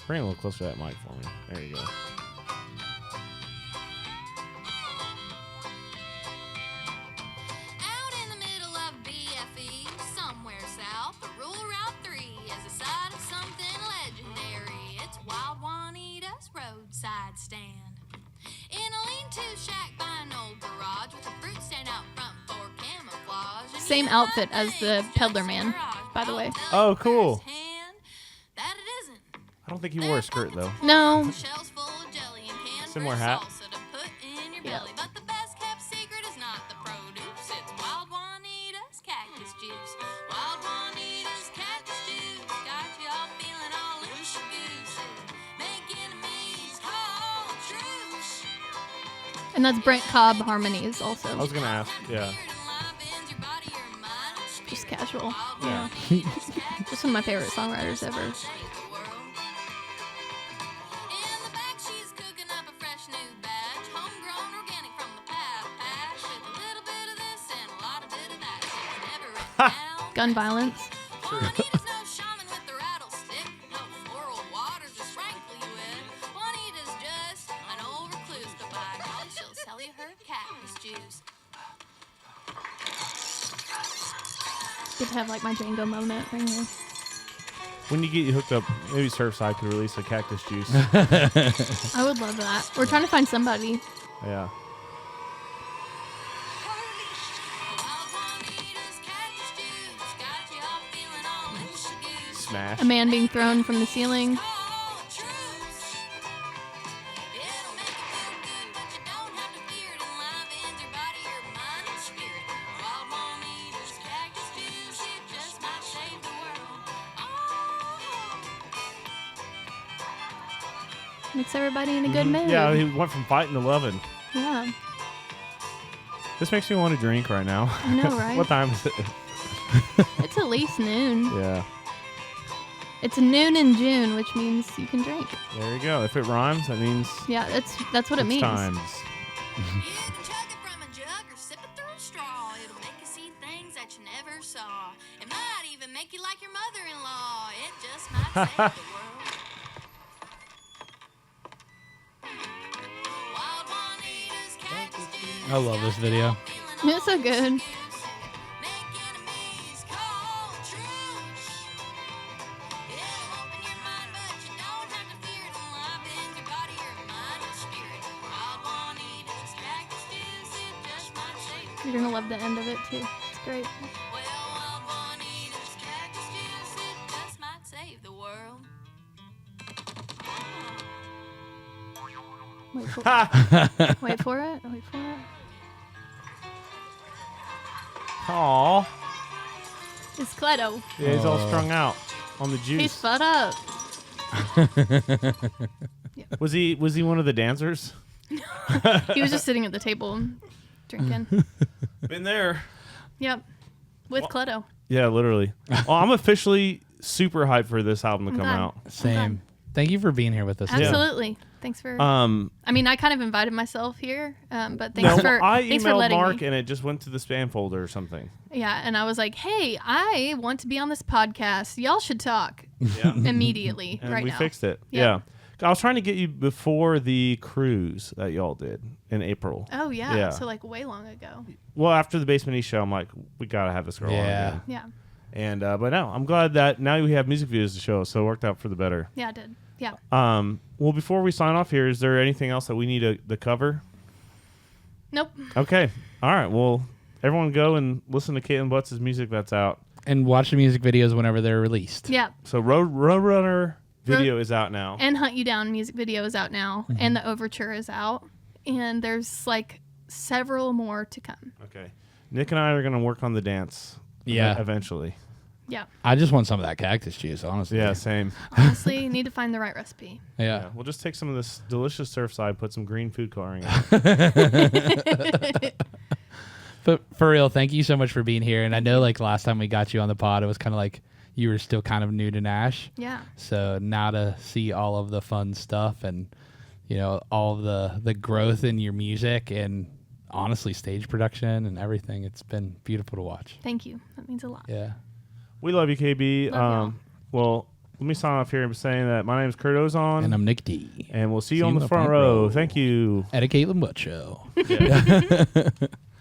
Bring it a little closer to that mic for me. There you go. Out in the middle of BFE, somewhere south, the rural Route 3 is the site of something legendary. It's Wild Juanita's roadside stand. In a lean-to shack by an old garage with a fruit stand out front for camouflage. And Same you might outfit as think the just peddler a man, mirage, by the but way. I'll tell Oh, you cool. firsthand that it isn't. I don't think he wore a skirt though. No. Shells full of jelly and canned Similar fruit hat. salsa to put in your Yeah. belly. But the best kept secret is not the produce. It's Wild Juanita's cactus juice. Wild Juanita's cactus juice got you all feeling all loose goose. Make enemies, call a truce. And that's Brent Cobb harmonies also. I was gonna ask. Yeah. Just casual. Yeah. Just one of my favorite songwriters ever. In the back, she's cooking up a fresh new batch, homegrown organic from the patch, with a little bit of this and a lot of bit of that. She's never written down. Gun violence. Juanita's no shaman with the rattlestick, no floral water to sprinkle you with. Juanita's just an old recluse, but by golly, she'll sell you her cactus juice. Good to have like my Django moment right here. When you get hooked up, maybe Surfside could release a cactus juice. I would love that. We're trying to find somebody. Yeah. Wild Juanita's cactus juice got you all feeling all loose goose. Smash. A man being thrown from the ceiling. Call a truce. It'll make you feel good, but you don't have to fear it. Enlivens your body, your mind, and spirit. Wild Juanita's cactus juice, it just might save the world. Makes everybody in a good mood. Yeah, he went from fighting to loving. Yeah. This makes me want to drink right now. I know, right? What time is it? It's at least noon. Yeah. It's noon in June, which means you can drink. There you go. If it rhymes, that means Yeah, that's what it it's means. times. You can chug it from a jug or sip it through a straw. It'll make you see things that you never saw. It might even make you like your mother-in-law. It just might save the world. Wild Juanita's cactus juice I love this video. It's so good. make enemies, call a truce. It'll open your mind, but you don't have to fear it. Enlivens your body, your mind, and spirit. Wild Juanita's cactus juice, it just might save the You're gonna love the end of it too. It's great. Well, Wild Juanita's cactus juice, it just might save the world. Wait for it. Wait for it. Aw. It's Cleto. Yeah, he's all strung out on the juice. He's fed up. Was he one of the dancers? He was just sitting at the table drinking. Been there. Yep. With Cleto. Yeah, literally. Well, I'm officially super hyped for this album to come out. Same. Thank you for being here with us. Absolutely. Thanks for. I mean, I kind of invited myself here, but thanks for emailed Mark me. and it just went to the spam folder or something. Yeah, and I was like, "Hey, I want to be on this podcast. Y'all should talk." Yeah. Immediately, and right we now. fixed it. Yeah. I was trying to get you before the cruise that y'all did in April. Oh yeah. So like way long ago. Well, after the Basement East show, I'm like, we gotta have this girl on again. Yeah. And but no, I'm glad that now we have music videos to show, so it worked out for the better. Yeah, it did. Yeah. Well, before we sign off here, is there anything else that we need to cover? Nope. Okay. All right. Well, everyone go and listen to Kaitlin Butts' music that's out. And watch the music videos whenever they're released. Yeah. So Roadrunner video is out now. And Hunt You Down music video is out now. Mm-hmm. And the Overture is out. And there's like several more to come. Okay. Nick and I are going to work on the dance. Yeah. Eventually. Yeah. I just want some of that cactus juice, honestly. Yeah, same. Honestly, need to find the right recipe. Yeah. We'll just take some of this delicious Surfside, put some green food coloring in it. But for real, thank you so much for being here. And I know like last time we got you on the pod, it was kind of like you were still kind of new to Nash. Yeah. So now to see all of the fun stuff and, you know, all the growth in your music and honestly stage production and everything, it's been beautiful to watch. Thank you. That means a lot. Yeah. We love you, KB. Love well, let me sign off here and saying that my name is Kurt Ozan. And I'm Nick D. And we'll see you on the front row. Thank you. At a Kaitlin Butts show. Yeah.